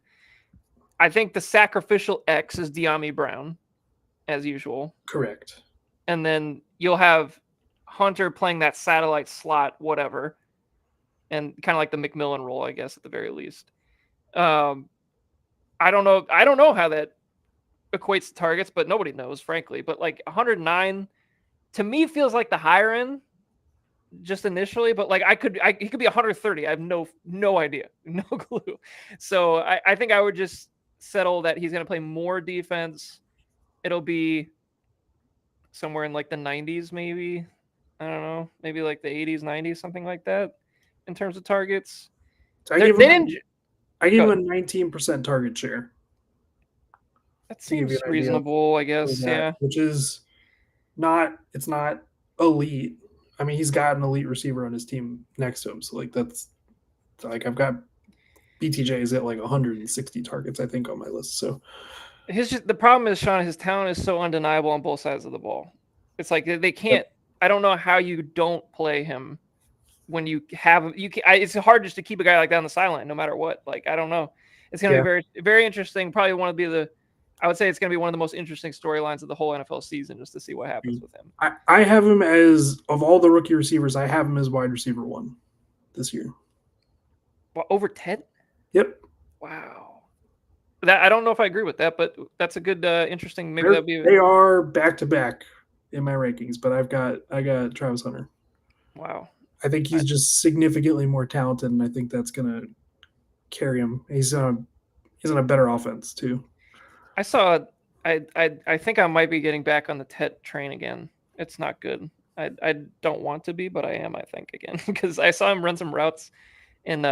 I think the sacrificial X is De'Ami Brown, as usual. Correct. And then you'll have Hunter playing that satellite slot, whatever, and kind of like the McMillan role, I guess, at the very least. I don't know how that equates to targets, but nobody knows, frankly. But like 109 to me feels like the higher end just initially, but like he could be 130. I have no idea, no clue. So I think I would just settle that he's going to play more defense. It'll be somewhere in like the 90s, maybe. I don't know, maybe like the 80s, 90s, something like that in terms of targets. So I gave him a 19% target share. That seems reasonable, I guess. Yeah, which is not elite. I mean, he's got an elite receiver on his team next to him, so like that's like I've got BTJ's at like 160 targets, I think, on my list. So the problem is, Sean, his talent is so undeniable on both sides of the ball. It's like they can't. Yep. I don't know how you don't play him when you have you. It's hard just to keep a guy like that on the sideline, no matter what. Like I don't know. It's going to be very, very interesting. Probably one of I would say it's going to be one of the most interesting storylines of the whole NFL season, just to see what happens with him. I have him as, of all the rookie receivers, I have him as wide receiver 1 this year. Well, over 10? Yep. Wow. I don't know if I agree with that, but that's a good, interesting. Maybe that'd be. They are back to back in my rankings, but I got Travis Hunter. Wow. I think he's just significantly more talented, and I think that's gonna carry him. He's on a better offense too. I think I might be getting back on the Tet train again. It's not good. I don't want to be, but I am, I think, again, because I saw him run some routes in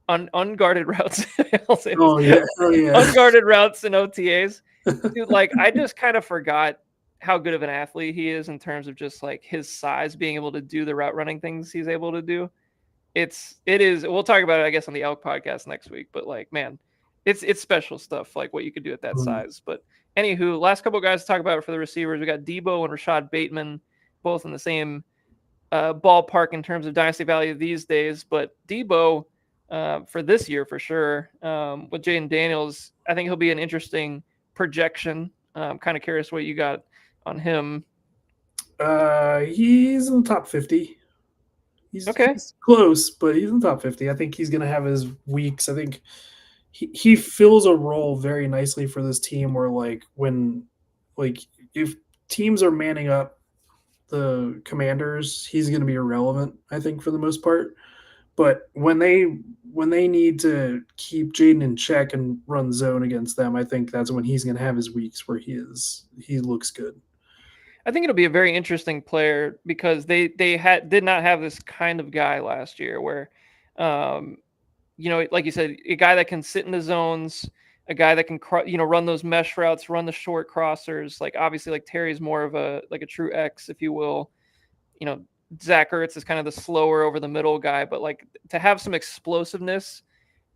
unguarded routes. Oh yeah. Unguarded routes in OTAs. Dude, like I just kind of forgot how good of an athlete he is in terms of just like his size, being able to do the route running things he's able to do. It is. We'll talk about it, I guess, on the Elk podcast next week. But like, man, it's special stuff, like what you could do at that size. But anywho, last couple of guys to talk about it for the receivers. We got Debo and Rashad Bateman, both in the same ballpark in terms of dynasty value these days. But Debo, for this year for sure, with Jaden Daniels, I think he'll be an interesting projection. I'm kind of curious what you got on him. He's in the top 50. He's close, but he's in the top 50. I think he's going to have his weeks. I think he fills a role very nicely for this team where if teams are manning up the Commanders, he's going to be irrelevant, I think, for the most part. But when they need to keep Jaden in check and run zone against them, I think that's when he's going to have his weeks where he looks good. I think it'll be a very interesting player because they did not have this kind of guy last year where, like you said, a guy that can sit in the zones, a guy that can, run those mesh routes, run the short crossers. Like obviously, like Terry's more of a true X, if you will. Zach Ertz is kind of the slower over the middle guy, but like to have some explosiveness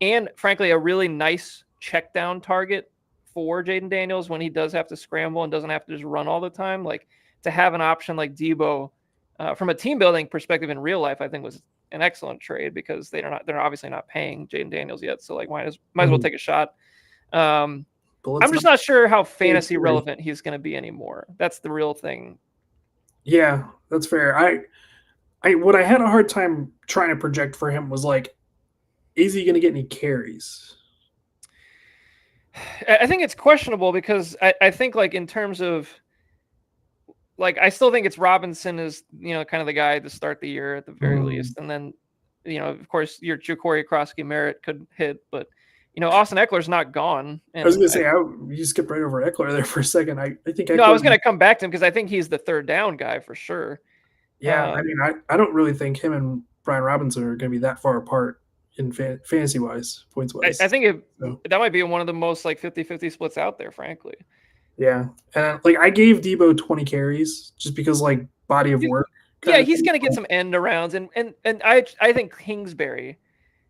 and frankly a really nice check down target for Jaden Daniels when he does have to scramble and doesn't have to just run all the time. Like to have an option like Debo from a team building perspective in real life, I think was an excellent trade because they're obviously not paying Jaden Daniels yet. So like might as well take a shot. but let's I'm just not not sure how get fantasy carry. relevant he's going to be anymore. That's the real thing. Yeah, that's fair. What I had a hard time trying to project for him was like, is he going to get any carries? I think it's questionable because I think like in terms of like I still think it's Robinson is kind of the guy to start the year at the very Mm. least, and then of course your Ja'Cory Krosky Merritt could hit, but Austin Eckler's not gone, I was and going to say, you skipped right over Eckler there for a second. I think no, I Eckler. was gonna come back to him because I think he's the third down guy for sure. Yeah, I mean, I don't really think him and Brian Robinson are going to be that far apart in fantasy wise, points wise. I think So that might be one of the most like 50-50 splits out there, frankly. yeah, and like I gave Debo 20 carries just because like body of work kind Yeah, of he's thing. gonna get some end arounds, and I think Kingsbury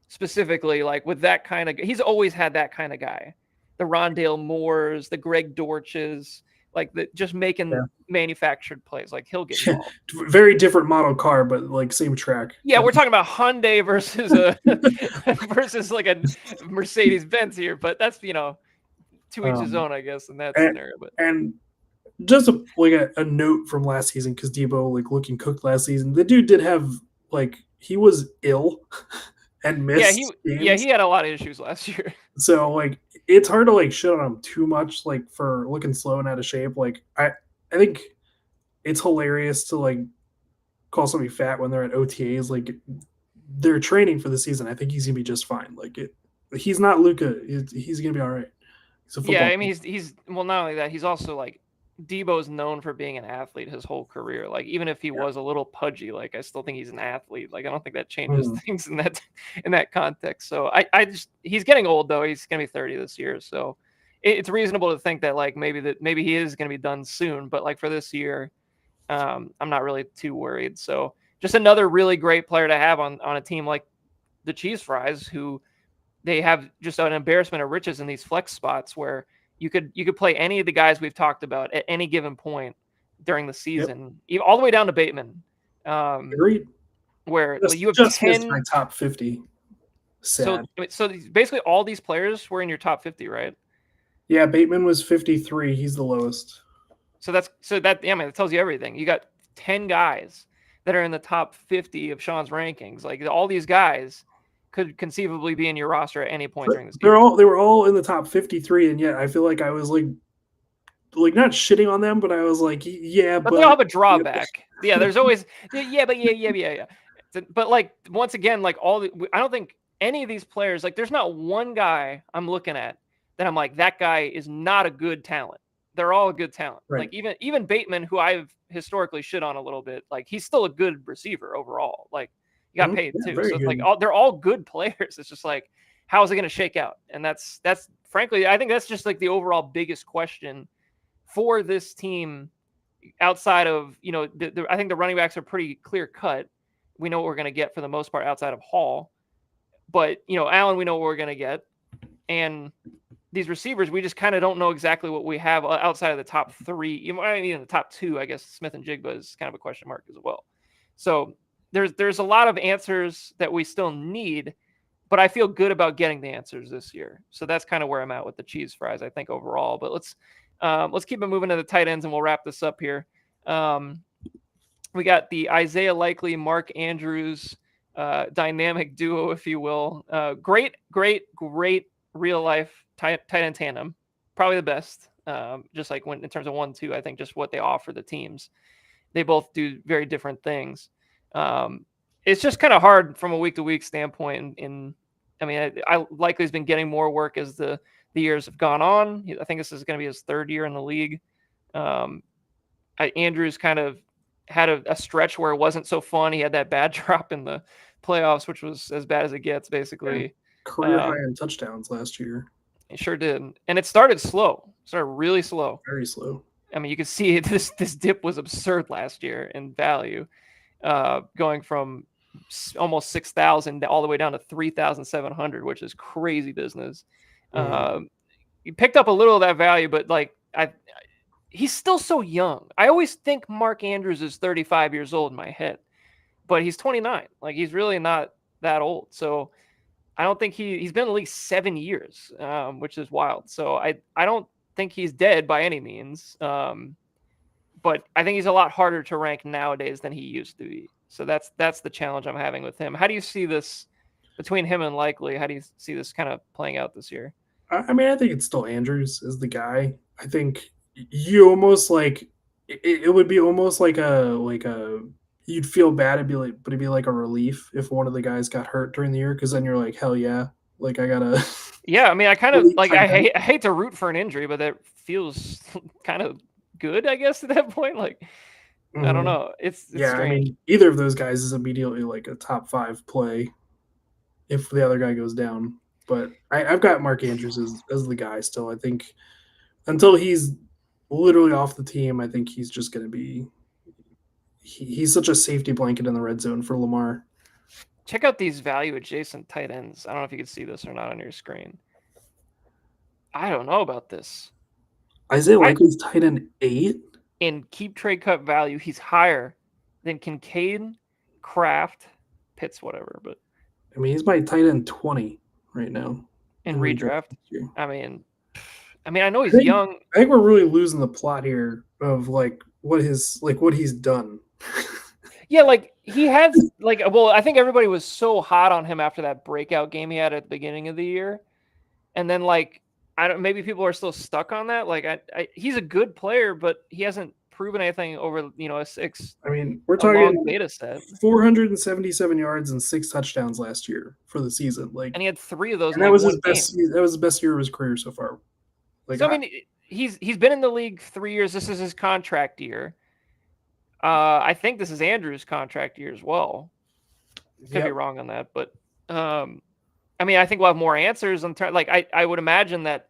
specifically, like with that kind of, he's always had that kind of guy, the Rondale Moores, the Greg Dortches, like the just Yeah. making manufactured plays. Like he'll get involved. Very different model car, but like same track. Yeah, we're talking about Hyundai versus a versus like a Mercedes Benz here, but that's to each his Um, own, I guess, in that and, scenario. But and just a note from last season because Debo like looking cooked last season. The dude did have like he was ill and yeah, missed he games. had a lot of issues last year. So like it's hard to like shit on him too much like for looking slow and out of shape. Like I think it's hilarious to like call somebody fat when they're at OTAs. Like they're training for the season. I think he's gonna be just fine. Like he's not Luca. He's gonna be all right. He's a Yeah, football. I mean he's well, not only that, he's also like Debo's known for being an athlete his whole career. Like even if he Yeah. was a little pudgy, like I still think he's an athlete. Like I don't think that changes Mm. things in that context. So I just he's getting old though. He's gonna be 30 this year, so it's reasonable to think that like maybe he is gonna be done soon. But like for this year, I'm not really too worried. So just another really great player to have on a team like the Cheese Fries, who they have just an embarrassment of riches in these flex spots where you could play any of the guys we've talked about at any given point during the Yep. season, all the way down to Bateman, Agreed. where you have Just missed my 10. top 50. So Sad. so basically all these players were in your top 50, right? Yeah, Bateman was 53. He's the lowest. So that yeah, man, that tells you everything. You got 10 guys that are in the top 50 of Sean's rankings. Like all these guys could conceivably be in your roster at any point during the season. They were all in the top 53, and yet I feel like I was like not shitting on them, but I was like, yeah, But they all but have a drawback. Yeah, there's always yeah, but yeah. But like once again, like I don't think any of these players, like there's not one guy I'm looking at that I'm like that guy is not a good talent. They're all a good talent. right. Like even Bateman, who I've historically shit on a little bit, like he's still a good receiver overall. Like he got paid Yeah, too, very so it's like good. they're all good players. It's just like how is it going to shake out? And that's frankly, I think that's just like the overall biggest question for this team outside of I think the running backs are pretty clear cut. We know what we're going to get for the most part outside of Hall, but Allen, we know what we're going to get, and these receivers, we just kind of don't know exactly what we have outside of the top three. Even the top two, I guess Smith and Jigba is kind of a question mark as well. So there's a lot of answers that we still need, but I feel good about getting the answers this year. So that's kind of where I'm at with the Cheese Fries, I think overall. But let's keep it moving to the tight ends, and we'll wrap this up here. We got the Isaiah Likely, Mark Andrews dynamic duo, if you will. Great real life tight end tandem, probably the best. Just like in terms of 1-2, I think just what they offer the teams, they both do very different things. It's just kind of hard from a week to week standpoint. I mean, I Likely has been getting more work as the years have gone on. I think this is going to be his third year in the league. Andrews kind of had a stretch where it wasn't so fun. He had that bad drop in the playoffs, which was as bad as it gets, basically. Yeah. Career high in touchdowns last year. It sure did. And it started slow. It started really slow. Very slow. I mean, you can see this dip was absurd last year in value, going from almost 6,000 all the way down to 3,700, which is crazy business. You picked up a little of that value, but like he's still so young. I always think Mark Andrews is 35 years old in my head, but he's 29. Like he's really not that old. So I don't think he's been in the league 7 years, which is wild. So I don't think he's dead by any means. But I think he's a lot harder to rank nowadays than he used to be. So that's the challenge I'm having with him. How do you see this between him and Likely? How do you see this kind of playing out this year? I mean, I think it's still Andrews is the guy. I think you almost like it would be almost like a you'd feel bad. It'd be like a relief if one of the guys got hurt during the year because then you're like, hell yeah, like I gotta Yeah, I mean, I kind of elite like tight end. I hate to root for an injury, but that feels kind of good, I guess, at that point. Like I don't Mhm. know, it's Yeah, I strange. mean, either of those guys is immediately like a top 5 play if the other guy goes down. But I've got Mark Andrews as the guy still. I think until he's literally off the team, I think he's just going to be he's such a safety blanket in the red zone for Lamar. Check out these value adjacent tight ends. I don't know if you can see this or not on your screen. I don't know about this. Isaiah I Likely's tight end 8. In keep trade cut value, he's higher than Kincaid, Kraft, Pitts, whatever. But I mean, he's my tight end 20 right now in in redraft redraft, this year. I mean, I know I he's think young. I think we're really losing the plot here of like what he's done. Yeah, like he has like well, I think everybody was so hot on him after that breakout game he had at the beginning of the year, and then like I don't maybe people are still stuck on that. Like he's a good player, but he hasn't proven anything over I mean, we're a long talking beta set, 477 yards and 6 touchdowns last year for the season. Like, and he had 3 of those in and that like was his one best. game. That was the best year of his career so far. Like, So I mean, he's been in the league 3 years. This is his contract year. I think this is Andrew's contract year as well. Could be yep. wrong on that, but I mean, I think we'll have more answers on like I would imagine that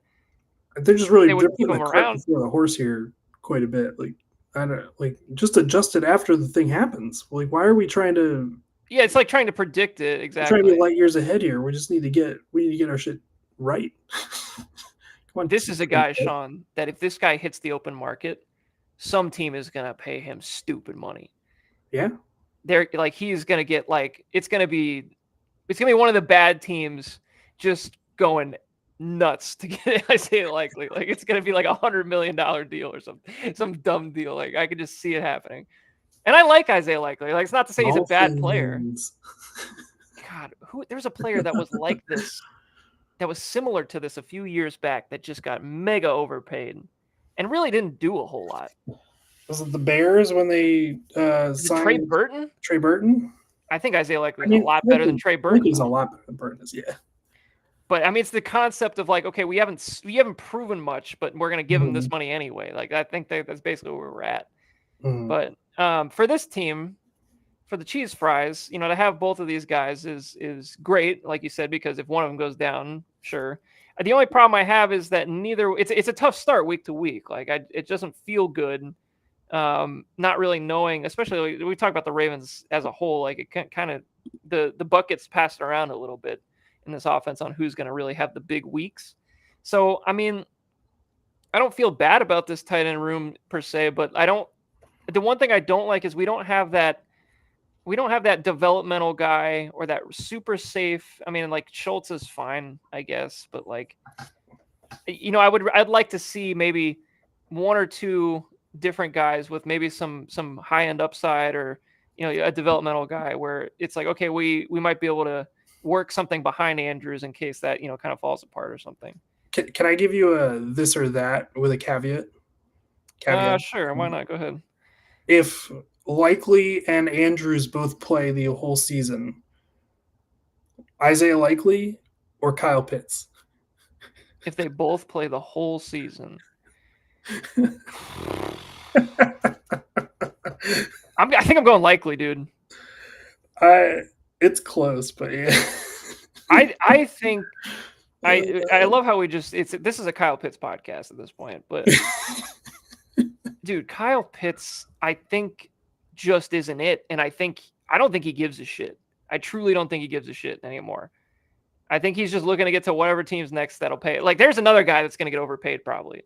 They're just really they would they're keep putting the him cart around. before the horse here quite a bit. Like, I don't like just adjust it after the thing happens. Like, why are we trying to? Yeah, it's like trying to predict it We're trying to be exactly. light years ahead here. We need to get our shit right. Come on, This is a guy, Sean, that if this guy hits the open market, some team is gonna pay him stupid money. yeah. They're like he's gonna get like it's gonna be one of the bad teams just going nuts to get Isaiah Likely. Like it's gonna be like $100 million deal or some dumb deal. Like I could just see it happening. And I like Isaiah Likely. Like it's not to say he's a bad player. Dolphins. God, there's a player that was like this, that was similar to this a few years back that just got mega overpaid and really didn't do a whole lot. Was it the Bears when they Is it Trey signed Burton? Trey Burton? I think Isaiah Likely I is a mean, lot better than Trey Burton. Likely's a lot better than Burton is. Yeah. But I mean, it's the concept of like, okay, we haven't proven much, but we're gonna give him this money anyway. Like I think that's basically where we're at. Mm. But for this team, for the cheese fries, to have both of these guys is great, like you said, because if one of them goes down, sure. The only problem I have is that neither it's a tough start week to week. Like it doesn't feel good. Not really knowing, especially we talk about the Ravens as a whole. Like it kind of the buck gets passed around a little bit in this offense on who's going to really have the big weeks. So I mean, I don't feel bad about this tight end room per se, but I don't. The one thing I don't like is we don't have that developmental guy or that super safe. I mean, like Schultz is fine, I guess, but like, I'd like to see maybe one or two different guys with maybe some high end upside, or a developmental guy where it's like, okay, we might be able to work something behind Andrews in case that kind of falls apart or something. Can I give you a this or that with a caveat? Sure, why not? Go ahead. If Likely and Andrews both play the whole season, Isaiah Likely or Kyle Pitts? If they both play the whole season, I think I'm going Likely, dude. It's close, but yeah. I think I love how this is a Kyle Pitts podcast at this point, but dude, Kyle Pitts, I think just isn't it, and I don't think he gives a shit. I truly don't think he gives a shit anymore. I think he's just looking to get to whatever team's next that'll pay. Like, there's another guy that's going to get overpaid probably,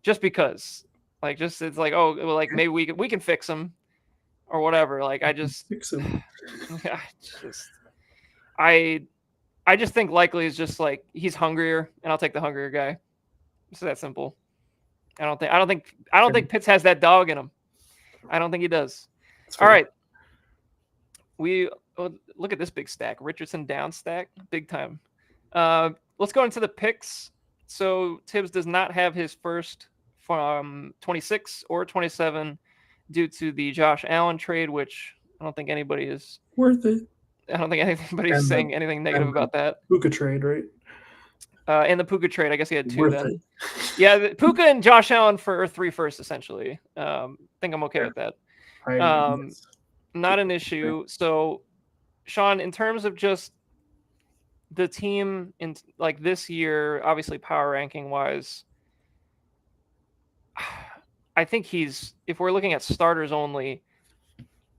just because. Like, just it's like, oh, well, like maybe we can fix him, or whatever. Like, I just, Fix him. I I just think likely is just like he's hungrier, and I'll take the hungrier guy. It's that simple. I don't think Pitts has that dog in him. I don't think he does. That's All fair. right, we look at this big stack. Richardson down stack, big time. Let's go into the picks. So Tibbs does not have his first from 26 or 27 due to the Josh Allen trade, which I don't think anybody is. Worth it. I don't think anybody's And saying anything negative about that. Puka trade, right? And the Puka trade, I guess he had two Worth then. it. Yeah, Puka and Josh Allen for 3 firsts, essentially. Think I'm okay with that. Yes. Not an issue. So, Sean, in terms of just the team in like this year, obviously power ranking wise, I think if we're looking at starters only,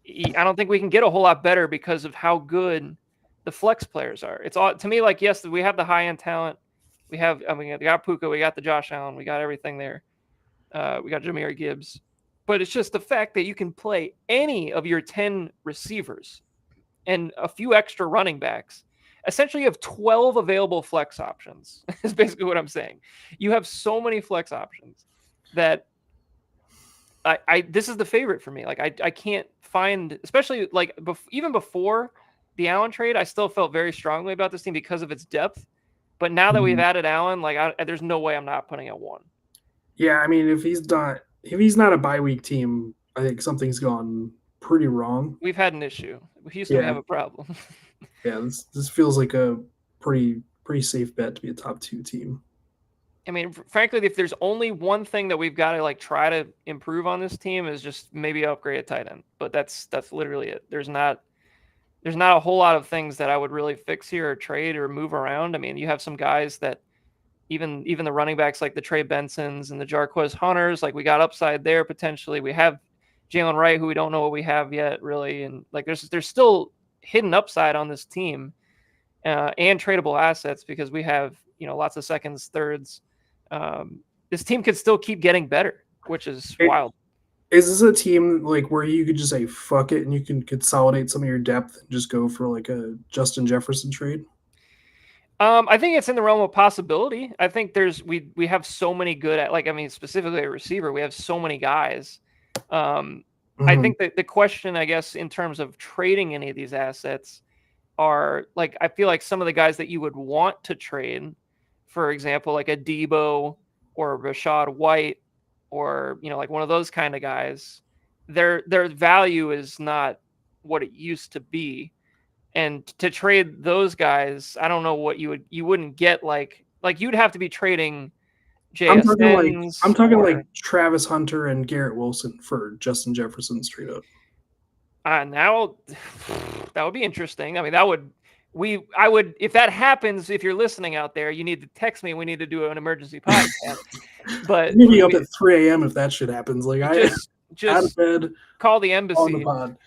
I don't think we can get a whole lot better because of how good the flex players are. It's all to me like, yes, we have the high end talent. We got Puka, we got the Josh Allen, we got everything there. We got Jahmyr Gibbs. But it's just the fact that you can play any of your 10 receivers and a few extra running backs. Essentially, you have 12 available flex options, is basically what I'm saying. You have so many flex options that this is the favorite for me. Like, I can't find, especially like even before the Allen trade, I still felt very strongly about this team because of its depth. But now that we've added Allen, like there's no way I'm not putting at 1. Yeah, I mean, if he's not a bye week team, I think something's gone pretty wrong. We've had an issue. Houston, we have a problem. Yeah, this feels like a pretty safe bet to be a top 2 team. I mean, frankly, if there's only one thing that we've got to like try to improve on this team is just maybe upgrade a tight end. But that's literally it. There's not a whole lot of things that I would really fix here or trade or move around. I mean, you have some guys that even the running backs like the Trey Bensons and the Jarquez Hunters, like we got upside there potentially. We have Jalen Wright, who we don't know what we have yet really, and like there's still hidden upside on this team and tradable assets because we have lots of seconds, thirds. This team could still keep getting better, which is wild. Is this a team like where you could just say fuck it and you can consolidate some of your depth and just go for like a Justin Jefferson trade? I think it's in the realm of possibility. I think we have so many good specifically a receiver. We have so many guys. I think that the question, I guess, in terms of trading any of these assets are like, I feel like some of the guys that you would want to trade, for example, like a Debo or a Rashad White or, like one of those kind of guys, their value is not what it used to be. And to trade those guys, I don't know what you wouldn't get like you'd have to be trading JSNs. I'm talking like Travis Hunter and Garrett Wilson for Justin Jefferson straight up. Now that would be interesting. I mean, I would if that happens, if you're listening out there, you need to text me. We need to do an emergency podcast. But maybe up at 3 a.m. if that shit happens. Like just out of bed, call the embassy. On the pod.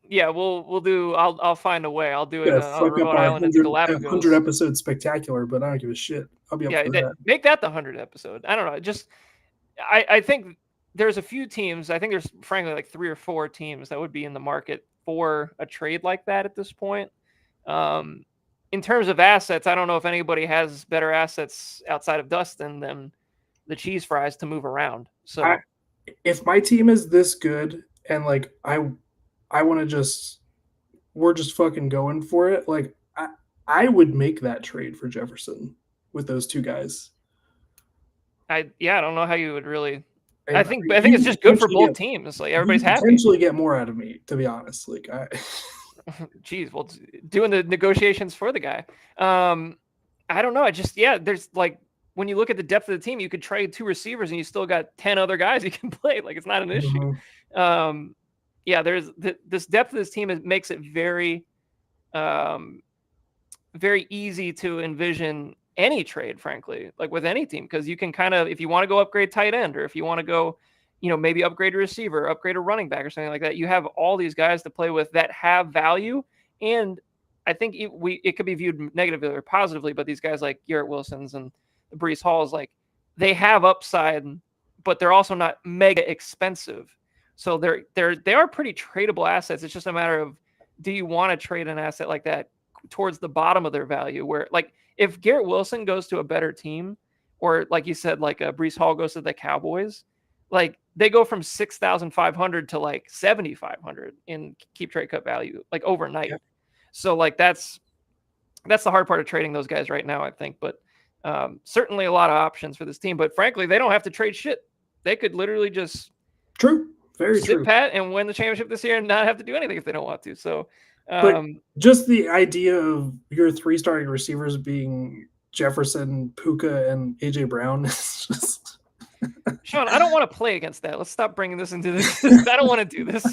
Yeah, we'll do. I'll find a way. I'll do it on Rhode Island and Galapagos. 100 episode spectacular, but I don't give a shit. I'll be up for that. Make that the 100th episode. I don't know. Just I think there's a few teams. I think there's frankly like 3 or 4 teams that would be in the market for a trade like that at this point. In terms of assets, I don't know if anybody has better assets outside of Dustin than the cheese fries to move around. So if my team is this good and like I want to we're just fucking going for it. Like I would make that trade for Jefferson with those 2 guys. I don't know how you would really. I think it's just good for both teams. Like everybody's happy. Potentially get more out of me, to be honest. Like Geez, well, doing the negotiations for the guy. I don't know. There's like when you look at the depth of the team, you could trade 2 receivers and you still got 10 other guys you can play. Like it's not an issue. There's this depth of this team makes it very, very easy to envision any trade, frankly, like with any team, because you can kind of, if you want to go upgrade tight end, or if you want to go, maybe upgrade a receiver, upgrade a running back or something like that, you have all these guys to play with that have value. And I think it could be viewed negatively or positively, but these guys like Garrett Wilson's and the Breece Halls, like they have upside, but they're also not mega expensive. So they are pretty tradable assets. It's just a matter of, do you want to trade an asset like that towards the bottom of their value. Where like if Garrett Wilson goes to a better team, or like you said, like Brees Hall goes to the Cowboys, like they go from 6,500 to like 7,500 in keep trade cut value, like overnight. Yeah. So like that's the hard part of trading those guys right now, I think. But certainly a lot of options for this team. But frankly, they don't have to trade shit. They could literally just very sit true. pat and win the championship this year and not have to do anything if they don't want to. So, But just the idea of your 3 starting receivers being Jefferson, Puka, and AJ Brown is just. Sean, I don't want to play against that. Let's stop bringing this into this. I don't want to do this.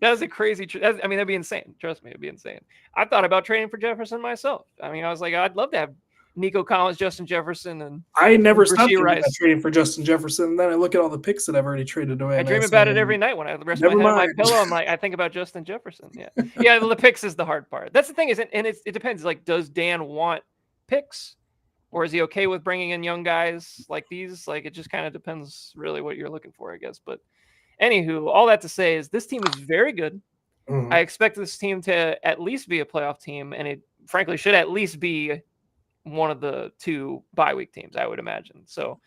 That is a crazy. I mean, that'd be insane. Trust me, it'd be insane. I thought about trading for Jefferson myself. I mean, I was like, I'd love to have Nico Collins, Justin Jefferson, and I never stopped Rashee thinking about Rice. trading for Justin Jefferson. And then I look at all the picks that I've already traded away. I and dream I about say, it every night when I rest my never head on my mind. pillow. I'm like, I think about Justin Jefferson. Yeah, yeah. The picks is the hard part. That's the thing, is, and it depends. Like, does Dan want picks, or is he okay with bringing in young guys like these? Like, it just kind of depends, really, what you're looking for, I guess. But anywho, all that to say is this team is very good. Mhm. I expect this team to at least be a playoff team, and it frankly should at least be one of the 2 bye week teams, I would imagine. So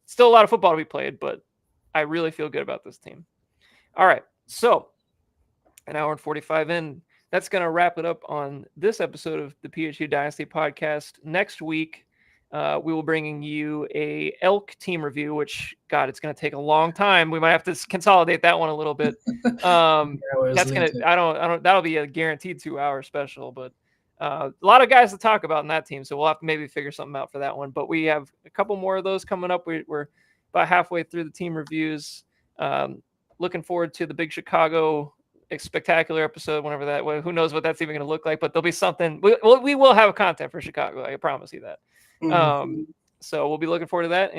still a lot of football to be played, but I really feel good about this team. All right, so an hour and 45 in. That's going to wrap it up on this episode of the PHU Dynasty podcast. Next week, we will bringing you a elk team review, which, God, it's going to take a long time. We might have to consolidate that one a little bit. That's going to, that'll be a guaranteed 2-hour special, but a lot of guys to talk about in that team. So we'll have to maybe figure something out for that one, but we have a couple more of those coming up. We're about halfway through the team reviews. Looking forward to the big Chicago spectacular episode, whenever that, who knows what that's even going to look like, but there'll be something. We will have content for Chicago. I promise you that. So we'll be looking forward to that.